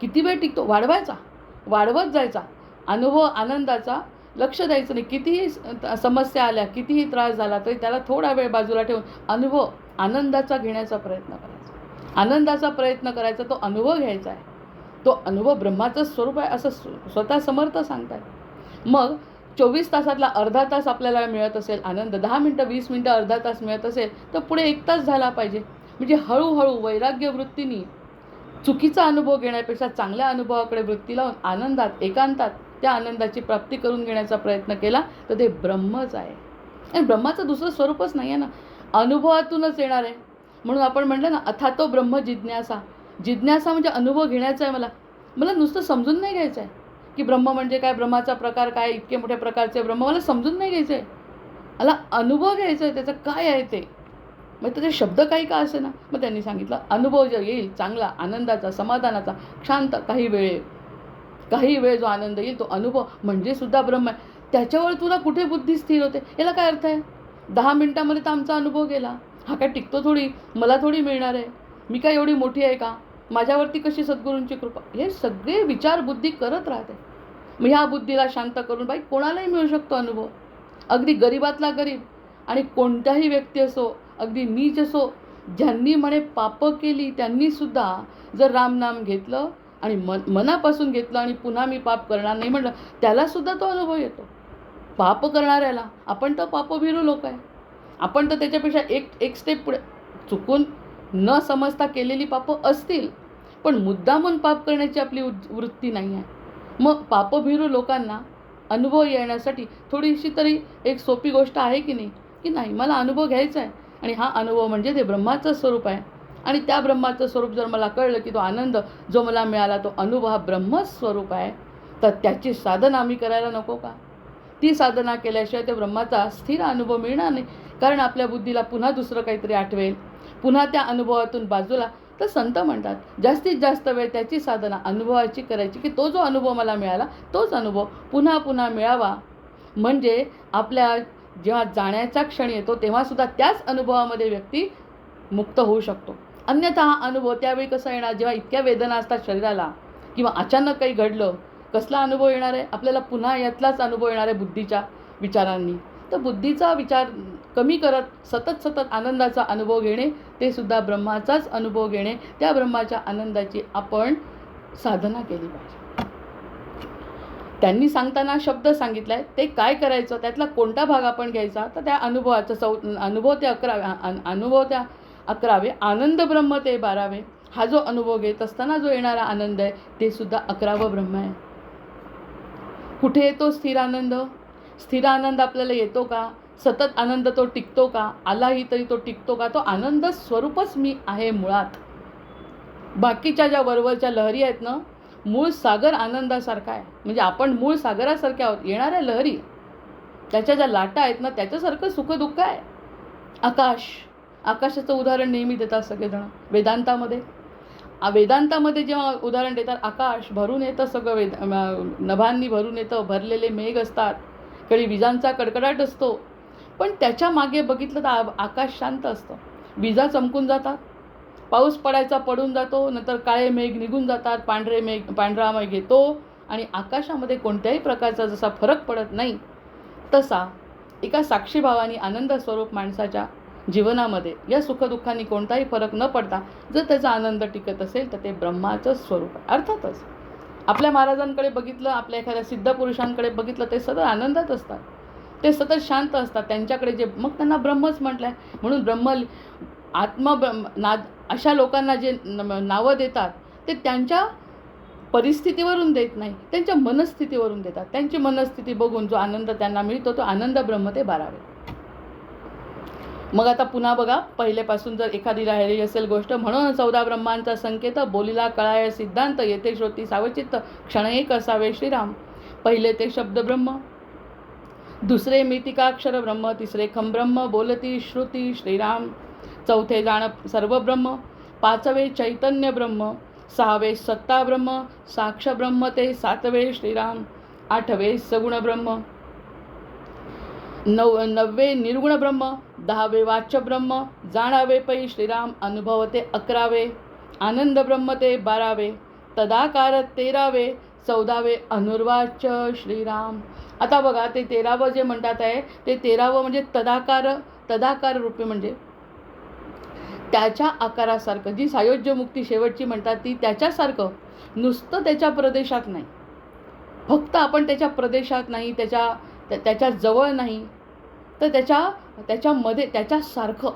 किती वेळ टिकतो? वाढवायचा, वाढवत जायचा. अनुभव आनंदाचा लक्ष द्यायचं नाही. कितीही समस्या आल्या, कितीही त्रास झाला तरी त्याला थोडा वेळ बाजूला ठेवून अनुभव आनंदाचा घेण्याचा प्रयत्न करायचा. आनंदाचा प्रयत्न करायचा, तो अनुभव घ्यायचा आहे. तो अनुभव ब्रह्माचं स्वरूप आहे असं स्वतः समर्थ सांगताय. मग 24 तासातला अर्धा तास आपल्याला मिळत असेल आनंद, 10 मिनटं 20 मिनटं अर्धा तास मिळत असेल तर पुढे 1 तास झाला पाहिजे. म्हणजे हळूहळू वैराग्य वृत्तीने चुकीचा अनुभव घेण्यापेक्षा चांगल्या अनुभवाकडे वृत्ती लावून आनंदात एकांतात त्या आनंदाची प्राप्ती करून घेण्याचा प्रयत्न केला तर ते ब्रह्मच आहे. आणि ब्रह्माचं दुसरं स्वरूपच नाही आहे ना, अनुभवातूनच येणार आहे. म्हणून आपण म्हटलं ना अथातो ब्रह्म जिज्ञासा. जिज्ञासा म्हणजे अनुभव घेण्याचा आहे. मला नुसतं समजून नाही घ्यायचं आहे की ब्रह्म म्हणजे काय, ब्रह्माचा प्रकार काय, इतके मोठ्या प्रकारचे ब्रह्म मला समजून नाही घ्यायचं आहे. मला अनुभव घ्यायचा आहे त्याचं काय आहे ते. मग त्याचे शब्द काही का असे ना, मग त्यांनी सांगितलं अनुभव जर येईल चांगला आनंदाचा, समाधानाचा, शांत, काही वेळ जो आनंद येईल तो अनुभव म्हणजे सुद्धा ब्रह्म आहे. त्याच्यावर तुला कुठे बुद्धी स्थिर होते. याला काय अर्थ आहे? 10 मिनटामध्ये तर आमचा अनुभव गेला. हा काय टिकतो थोडी, मला थोडी मिळणार आहे. मी काय एवढी मोठी आहे का, माझ्यावरती कशी सद्गुरूंची कृपा. हे सगळे विचार बुद्धी करत राहते. मग ह्या बुद्धीला शांत करून बाई कोणालाही मिळू शकतो अनुभव. अगदी गरीबातला गरीब आणि कोणत्याही व्यक्ती असो, अगदी नीच असो, ज्यांनी म्हणे पापं केली त्यांनीसुद्धा जर रामनाम घेतलं आणि मनापासून घेतलं आणि पुन्हा मी पाप करणार नाही म्हटलं, त्यालासुद्धा तो अनुभव येतो. पाप करणाऱ्याला, आपण तर पापभीरू लोक आहे, आपण तर त्याच्यापेक्षा एक स्टेप पुढे. चुकून न समजता केलेली पापं असतील, पण मुद्दामून पाप करण्याची आपली वृत्ती नाही आहे. मग पापभीरू लोकांना अनुभव येण्यासाठी थोडीशी तरी एक सोपी गोष्ट आहे की नाही, की नाही मला अनुभव घ्यायचा आहे आणि हा अनुभव म्हणजे ते ब्रह्माचं स्वरूप आहे. आणि त्या ब्रह्माचं स्वरूप जर मला कळलं की तो आनंद जो मला मिळाला तो अनुभव हा ब्रह्मच स्वरूप आहे, तर त्याची साधना आम्ही करायला नको का? ती साधना केल्याशिवाय त्या ब्रह्माचा स्थिर अनुभव मिळणार नाही. कारण आपल्या बुद्धीला पुन्हा दुसरं काहीतरी आठवेल, पुन्हा त्या अनुभवातून बाजूला. तर संत म्हणतात जास्तीत जास्त वेळ त्याची साधना अनुभवाची करायची की तो जो अनुभव मला मिळाला तोच अनुभव पुन्हा पुन्हा मिळावा. म्हणजे आपल्या जेव्हा जाण्याचा क्षण येतो तेव्हासुद्धा त्याच अनुभवामध्ये व्यक्ती मुक्त होऊ शकतो. अन्यथा हा अनुभव त्यावेळी कसा येणार, जेव्हा इतक्या वेदना असतात शरीराला किंवा अचानक काही घडलं, कसला अनुभव येणार आहे आपल्याला? पुन्हा यातलाच अनुभव येणार आहे बुद्धीच्या विचारांनी. तर बुद्धीचा विचार कमी करत सतत आनंदाचा अनुभव घेणे, ते सुद्धा ब्रह्माचाच अनुभव घेणे, त्या ब्रह्माच्या आनंदाची आपण साधना केली पाहिजे. त्यांनी सांगताना शब्द सांगितला आहे, ते काय करायचं, त्यातला कोणता भाग आपण घ्यायचा, तर त्या अनुभवाचं अनुभव त्या 11वे, आनंद ब्रह्म ते 12वे. हा जो अनुभव घेत असताना जो येणारा आनंद आहे ते सुद्धा 11वं ब्रह्म आहे. कुठे येतो स्थिर आनंद? स्थिर आनंद आपल्याला येतो का? सतत आनंद तो टिकतो का? आलाही तरी तो टिकतो का? तो आनंद स्वरूपच मी आहे मुळात. बाकीच्या ज्या वरवरच्या लहरी आहेत ना, मूळ सागर आनंदासारखा आहे. म्हणजे आपण मूळ सागरासारखे आहोत. येणाऱ्या लहरी त्याच्या ज्या लाटा आहेत ना त्याच्यासारखं सुखदुःख आहे. आकाशाचं उदाहरण नेहमी देतात सगळेजण वेदांतामध्ये जेव्हा उदाहरण देतात, आकाश भरून येतं सगळं, नभांनी भरून येतं, भरलेले मेघ असतात, कधी विजांचा कडकडाट असतो, पण त्याच्या मागे बघितलं तर आकाश शांत असतं. विजा चमकून जातात, पाऊस पडायचा पडून जातो, नंतर काळे मेघ निघून जातात, पांढरा मेघ येतो आणि आकाशामध्ये कोणत्याही प्रकारचा जसा फरक पडत नाही, तसा एका साक्षीभावानी आनंद स्वरूप माणसाच्या जीवनामध्ये या सुखदुःखांनी कोणताही फरक न पडता जर त्याचा आनंद टिकत असेल तर ते ब्रह्माचं स्वरूप आहे. अर्थातच आपल्या महाराजांकडे बघितलं, आपल्या एखाद्या सिद्ध पुरुषांकडे बघितलं, ते सतत आनंदात असतात, ते सतत शांत असतात. त्यांच्याकडे जे मग त्यांना ब्रह्मच म्हटलं आहे. म्हणून अशा लोकांना जे नावं देतात ते त्यांच्या परिस्थितीवरून देत नाही, त्यांच्या मनस्थितीवरून देतात. त्यांची मनस्थिती बघून जो आनंद त्यांना मिळतो तो आनंद ब्रह्म ते 12वे. मग आता पुन्हा बघा, पहिलेपासून जर एखादी राहिली असेल गोष्ट, म्हणून 14 ब्रह्मांचा संकेत, बोलिला कळाय सिद्धांत, येते श्रोती सावचित्त, क्षण एक असावे श्रीराम. पहिले ते शब्द ब्रह्म, दुसरे मितिकाक्षर ब्रह्म, तिसरे खम ब्रह्म, बोलती श्रुती श्रीराम. चौथे जाण सर्व ब्रह्म, पाचवे चैतन्य ब्रह्म, सहावे सत्ता ब्रह्म, साक्ष ब्रह्म ते 7वे श्रीराम. 8वे सगुण ब्रह्म, 9वे निर्गुण ब्रह्म, 10वे वाच्य ब्रह्म, जाणावे पै श्रीराम. अनुभवते 11वे, आनंद ब्रह्म ते 12वे, तदाकार 13वे, 14वे अनुर्वाच्य श्रीराम. आता बघा, ते 13वं जे म्हणतात आहे ते 13वं म्हणजे तदाकार रूपी, म्हणजे त्याच्या आकारासारखं, जी सायोज्य मुक्ती शेवटची म्हणतात ती त्याच्यासारखं, नुसतं त्याच्या प्रदेशात नाही, फक्त आपण त्याच्या प्रदेशात नाही, त्याच्या जवळ नाही, तर त्याच्यामध्ये त्याच्यासारखं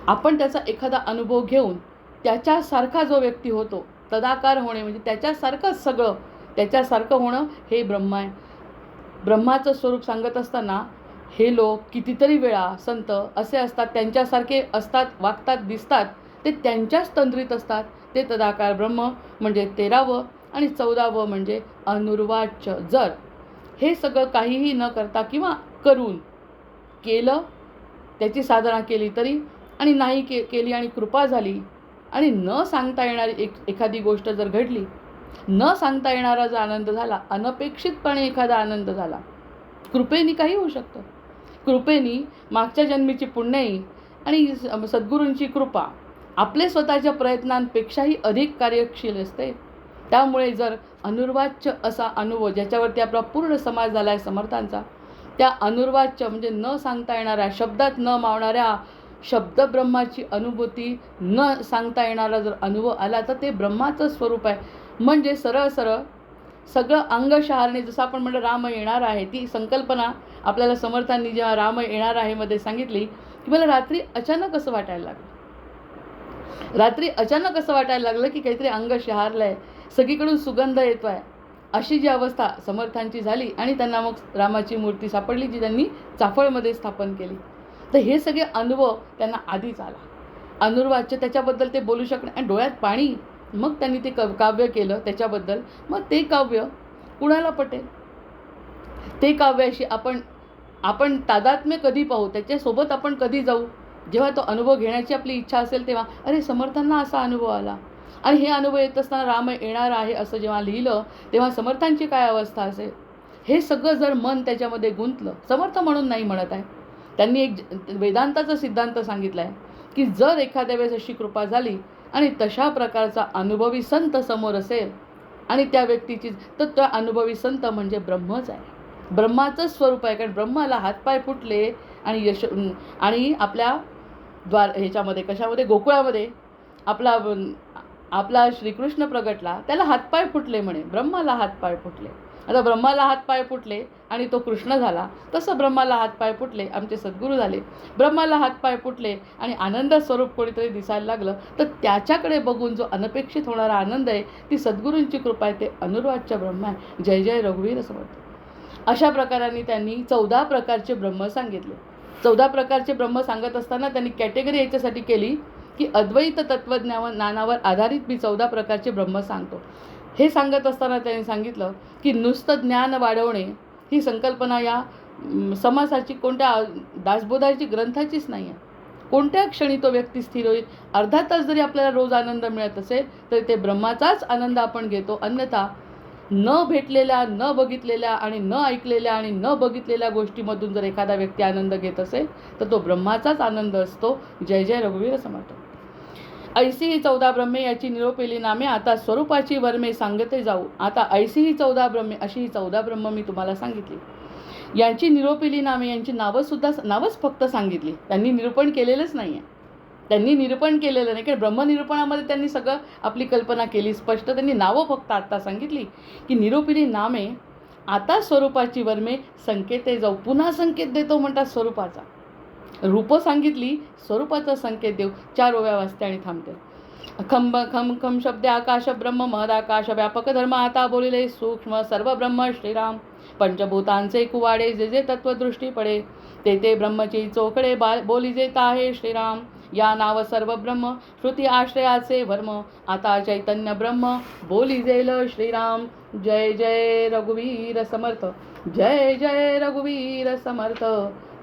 आपण त्याचा एखादा अनुभव घेऊन त्याच्यासारखा जो व्यक्ती होतो, तदाकार होणे म्हणजे त्याच्यासारखंच सगळं, त्याच्यासारखं होणं हे ब्रह्म आहे. ब्रह्माचं स्वरूप सांगत असताना हे लोक कितीतरी वेळा संत असे असतात, त्यांच्यासारखे असतात, वागतात, दिसतात, ते त्यांच्याच तंद्रीत असतात. ते तदाकार ब्रह्म म्हणजे 13वं आणि 14वं म्हणजे अनुर्वाच्य. जर हे सगळं काहीही न करता किंवा करून केलं, त्याची साधना केली तरी, आणि नाही केली आणि कृपा झाली आणि न सांगता येणारी एखादी गोष्ट जर घडली, न सांगता येणारा जर आनंद झाला, अनपेक्षितपणे एखादा आनंद झाला, कृपेनी काही होऊ शकतं. कृपेनी मागच्या जन्मीची पुण्याई आणि सद्गुरूंची कृपा आपले स्वतःच्या प्रयत्नांपेक्षाही अधिक कार्यशील असते. त्यामुळे जर अनुर्वाच्य असा अनुभव, ज्याच्यावरती आपला पूर्ण समाज झाला आहे समर्थांचा, त्या अनुर्वाच्य म्हणजे न सांगता येणाऱ्या, शब्दात न मावणाऱ्या शब्दब्रह्माची अनुभूती, न सांगता येणारा जर अनुभव आला तर ते ब्रह्माचं स्वरूप आहे. म्हणजे सरळ सरळ सगळं अंग शहारणे, जसं आपण म्हटलं राम येणार आहे, ती संकल्पना आपल्याला समर्थांनी जेव्हा राम येणार आहे मध्ये सांगितली, की मला रात्री अचानक असं वाटायला लागलं. रात्री अचानक असं वाटायला लागलं की काहीतरी अंग शहारलं आहे, सगळीकडून सुगंध येतो आहे, अशी जी अवस्था समर्थांची झाली. आणि त्यांना मग रामाची मूर्ती सापडली, जी त्यांनी चाफळमध्ये स्थापन केली. तर हे सगळे अनुभव त्यांना आधीच आला. अनुर्वाच्य, त्याच्याबद्दल ते बोलू शकणे आणि डोळ्यात पाणी. मग त्यांनी ते काव्य केलं त्याच्याबद्दल. मग ते काव्य कुणाला पटेल, ते काव्याशी आपण तादात्म्य कधी पाहू, त्याच्यासोबत आपण कधी जाऊ, जेव्हा तो अनुभव घेण्याची आपली इच्छा असेल तेव्हा. अरे, समर्थांना असा अनुभव आला, आणि हे अनुभव येत असताना राम येणार आहे असं जेव्हा लिहिलं, तेव्हा समर्थांची काय अवस्था असेल. हे सगळं जर मन त्याच्यामध्ये गुंतलं, समर्थ म्हणून नाही म्हणत आहे, त्यांनी एक वेदांताचा सिद्धांत सांगितला आहे की जर एखाद्या वेळेस अशी कृपा झाली आणि तशा प्रकारचा अनुभवी संत समोर असेल आणि त्या व्यक्तीची, तर त्या अनुभवी संत म्हणजे ब्रह्मच आहे, ब्रह्माचं स्वरूप आहे. कारण ब्रह्माला हातपाय फुटले आणि आपल्या ह्याच्यामध्ये कशामध्ये, गोकुळामध्ये आपला श्रीकृष्ण प्रगटला, त्याला हातपाय फुटले म्हणे, ब्रह्माला हातपाय फुटले. आता ब्रह्माला हातपाय फुटले आणि तो कृष्ण झाला, तसं ब्रह्माला हातपाय फुटले आमचे सद्गुरू झाले. ब्रह्माला हातपाय फुटले आणि आनंद स्वरूप कोणीतरी दिसायला लागलं, तर त्याच्याकडे बघून जो अनपेक्षित होणारा आनंद आहे, ती सद्गुरूंची कृपा आहे, ते अनुर्वाच्य ब्रह्म आहे. जय जय रघुवीर समर्थ. अशा प्रकारांनी त्यांनी 14 प्रकारचे ब्रह्म सांगितले. 14 प्रकारचे ब्रह्म सांगत असताना त्यांनी कॅटेगरी याच्यासाठी केली की अद्वैत तत्त्वज्ञानावर आधारित मी 14 प्रकारचे ब्रह्म सांगतो. हे सांगत असताना त्यांनी सांगितलं की नुसतं ज्ञान वाढवणे ही संकल्पना या समासाची, कोणत्या दासबोधाची ग्रंथाचीच नाही आहे. कोणत्या क्षणी तो व्यक्ती स्थिर होईल. अर्धा तास जरी आपल्याला रोज आनंद मिळत असेल तर ते ब्रह्माचाच आनंद आपण घेतो. अन्यथा न भेटलेल्या, न बघितलेल्या आणि न ऐकलेल्या आणि न बघितलेल्या गोष्टीमधून जर एखादा व्यक्ती आनंद घेत असेल तर तो ब्रह्माचाच आनंद असतो. जय जय रघुवीर समर्थ. ऐसी ही 14 ब्रह्मे याची निरोपेली नामे आता स्वरूपाची वर्मे सांगते जाऊ. आता ऐसी ही 14 ब्रह्मे अशी ही 14 ब्रह्म मी तुम्हाला सांगितली. यांची निरोपेली नामे यांची नावच फक्त सांगितली. त्यांनी निरूपण केलेलंच नाही आहे. त्यांनी निरूपण केलेलं नाही, कारण ब्रह्मनिरूपणामध्ये त्यांनी सगळं आपली कल्पना केली स्पष्ट. त्यांनी नावं फक्त आत्ता सांगितली की निरोपिली नामे आता स्वरूपाची वर्मे संकेते जाऊ. पुन्हा संकेत देतो म्हणतात स्वरूपाचा. रूपं सांगितली, स्वरूपाचा संकेत देऊ. 4 ओव्या वाजते आणि थांबते. खम खम खम शब्दे आकाश ब्रह्म महदाकाश व्यापक धर्म आता बोलिले सूक्ष्म सर्व ब्रह्म श्रीराम. पंचभूतांचे कुवाडे जे जे तत्वदृष्टी पडे ते ते ब्रह्मची चोकडे बोलिजे आहे श्रीराम. या नाव सर्व ब्रह्म श्रुती आश्रयाचे वर्म आता चैतन्य ब्रह्म बोलिजेल श्रीराम. जय जय रघुवीर समर्थ. जय जय रघुवीर समर्थ.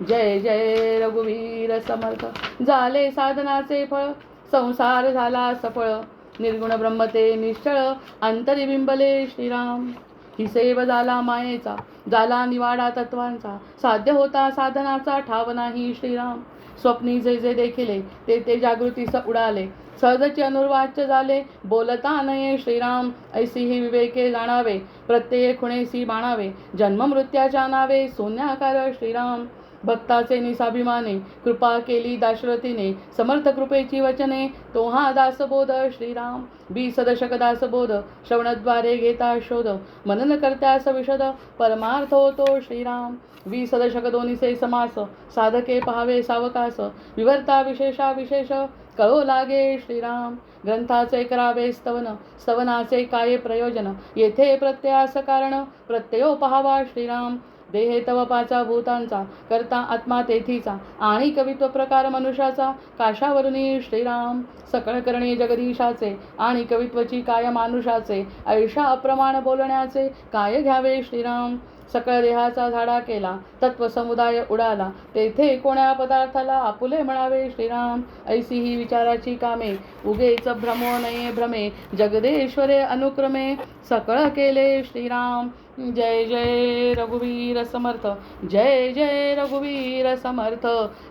जय जय रघुवीर समर्थ. झाले साधनाचे फळ संसार झाला सफळ. निर्गुण ब्रह्मते निश्चळ अंतरी बिंबले श्रीराम. ही सेव झाला मायेचा झाला निवाडा तत्वांचा. साध्य होता साधनाचा ठाव नाही श्रीराम. स्वप्नी जे जे देखिले ते ते जागृतीस उडाले. सहजचे अनुर्वाच्य झाले बोलता नये श्रीराम. ऐसी ही विवेके जाणावे प्रत्येक खुणेसी बाणावे. जन्म मृत्याच्या नावे शून्याकार श्रीराम. भक्ताचे निसाभिमाने कृपा केली दाशरथीने. समर्थ कृपेची वचने तो हा दासबोध श्रीराम. 20 दशक दासबोध श्रवणद्वारे घेता शोध. मनन करत्यास विशद परमार्थ होतो श्रीराम. 20 दशक दोन्हीचे समास साधके पहावे सावकास. विवर्ता विशेषा विशेष कळो लागे श्रीराम. ग्रंथाचे करावे स्तवन स्तवनाचे काय प्रयोजन. येथे प्रत्ययास कारण प्रत्ययो पहावा श्रीराम. देहे तव 5 भूतांचा करता आत्मा तेथीचा. आणि कवित्व प्रकार मनुष्याचा काशावरुनी श्रीराम. सकळ करणे जगदीशाचे आणि कवित्वची काय मानुषाचे. ऐशा अप्रमाण बोलण्याचे काय घ्यावे श्रीराम. सकळ देहाचा झाडा केला तत्व समुदाय उडाला. तेथे कोण्या पदार्थाला आपुले म्हणावे श्रीराम. ऐसी ही विचाराची कामे उगेच भ्रमो नये भ्रमे. जगदेश्वरे अनुक्रमे सकळ केले श्रीराम. जय जय रघुवीर समर्थ. जय जय रघुवीर समर्थ.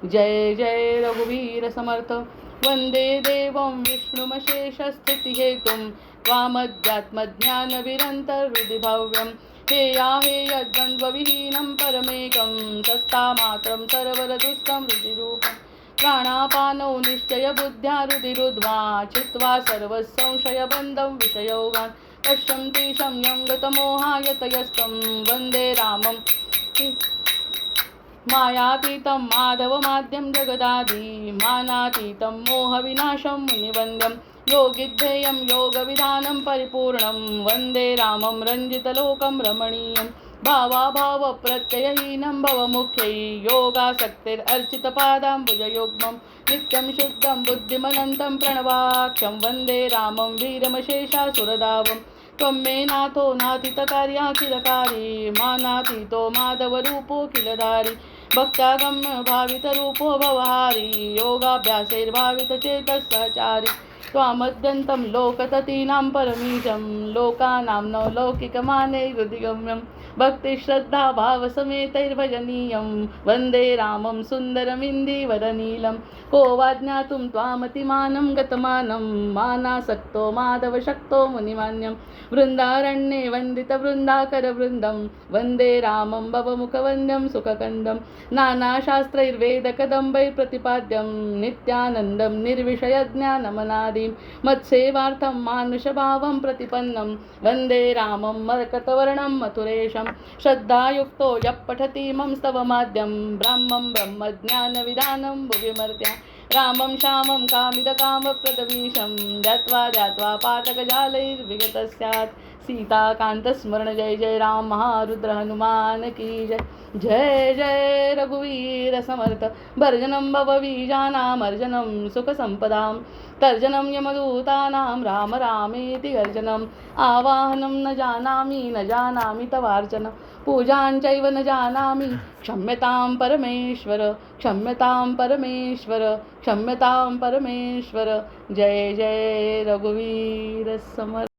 जय जय रघुवीर समर्थ. वंदे देवं विष्णुमशेषस्थितिहेतुं त्वामध्यात्मज्ञानविरन्तहृदि हे आहे यद्वन्द्वविहीनं परमेकं सत्तामात्रं सर्वरदुष्टं रुचिरूपं. प्राणापानौ निश्चय बुद्ध्या रुधिरुद्वा चित्वा सर्वसंशयबन्धं विषयोगान्. पश्यन्ति शम्यं गतमोहायतयस्तं वन्दे रामं. मायातीतं माधवमाद्यं जगदादि मानातीतं मोहविनाशं मुनिवन्द्यं. योगिद्धेयं योगविधानं परिपूर्णं वन्दे रामं रञ्जितलोकं रमणीयं. भावाभावप्रत्ययहीनं भवमुख्यै योगासक्तिरर्चितपादाम्बुजयुग्मं. नित्यं शुद्धं बुद्धिमनन्तं प्रणवाख्यं वन्दे रामं वीरमशेषासुरदावं. त्वं मे नाथो नाथितकार्याखिलकारी मानातीतो माधवरूपो किलधारी. भक्तागम्य भावितरूपो भवहारी योगाभ्यासैर्भावितचेतः त्वामद्यन्तं लोकततीनां परमीशं लोकानां न लौकिकमाने हृदिगम्यं. भक्तिश्रद्धा भावसमेतैर्भजनीयं वन्दे रामं सुन्दरमिन्दिवरनीलं. को वा ज्ञातुं त्वामतिमानं गतमानं मानासक्तो माधवशक्तो मुनिमान्यं. वृन्दारण्ये वन्दितवृन्दाकरवृन्दं वन्दे रामं भवमुखवन्द्यं सुखकन्दं. नानाशास्त्रैर्वेदकदम्बैर्प्रतिपाद्यं नित्यानन्दं निर्विषयज्ञानमनादिं. मत्सेवार्थं मानुषभावं प्रतिपन्नं वन्दे रामं मरकतवर्णं मथुरेशं. श्रद्धायुक्तो यः पठति मम स्तवमाद्यं ब्रह्मं ब्रह्मज्ञानविधानं भुविमर्त्या. रामं श्यामं कामिदकामप्रदमीशं ध्यात्वा पातकजालैर्विगतः स्यात्. सीताकान्तस्मरण जय जय राम महारुद्र हनुमान की जय. जय जय रघुवीर समर्थ. भर्जनं भवबीजानामर्जनं सुखसम्पदां तर्जनं यमदूतानां राम रामेति गर्जनम्. आवाहनं न जानामि तवार्चन पूजाञ्चैव न जानामि. क्षम्यतां परमेश्वर क्षम्यतां परमेश्वर क्षम्यतां परमेश्वर. जय जय रघुवीर समर्थ.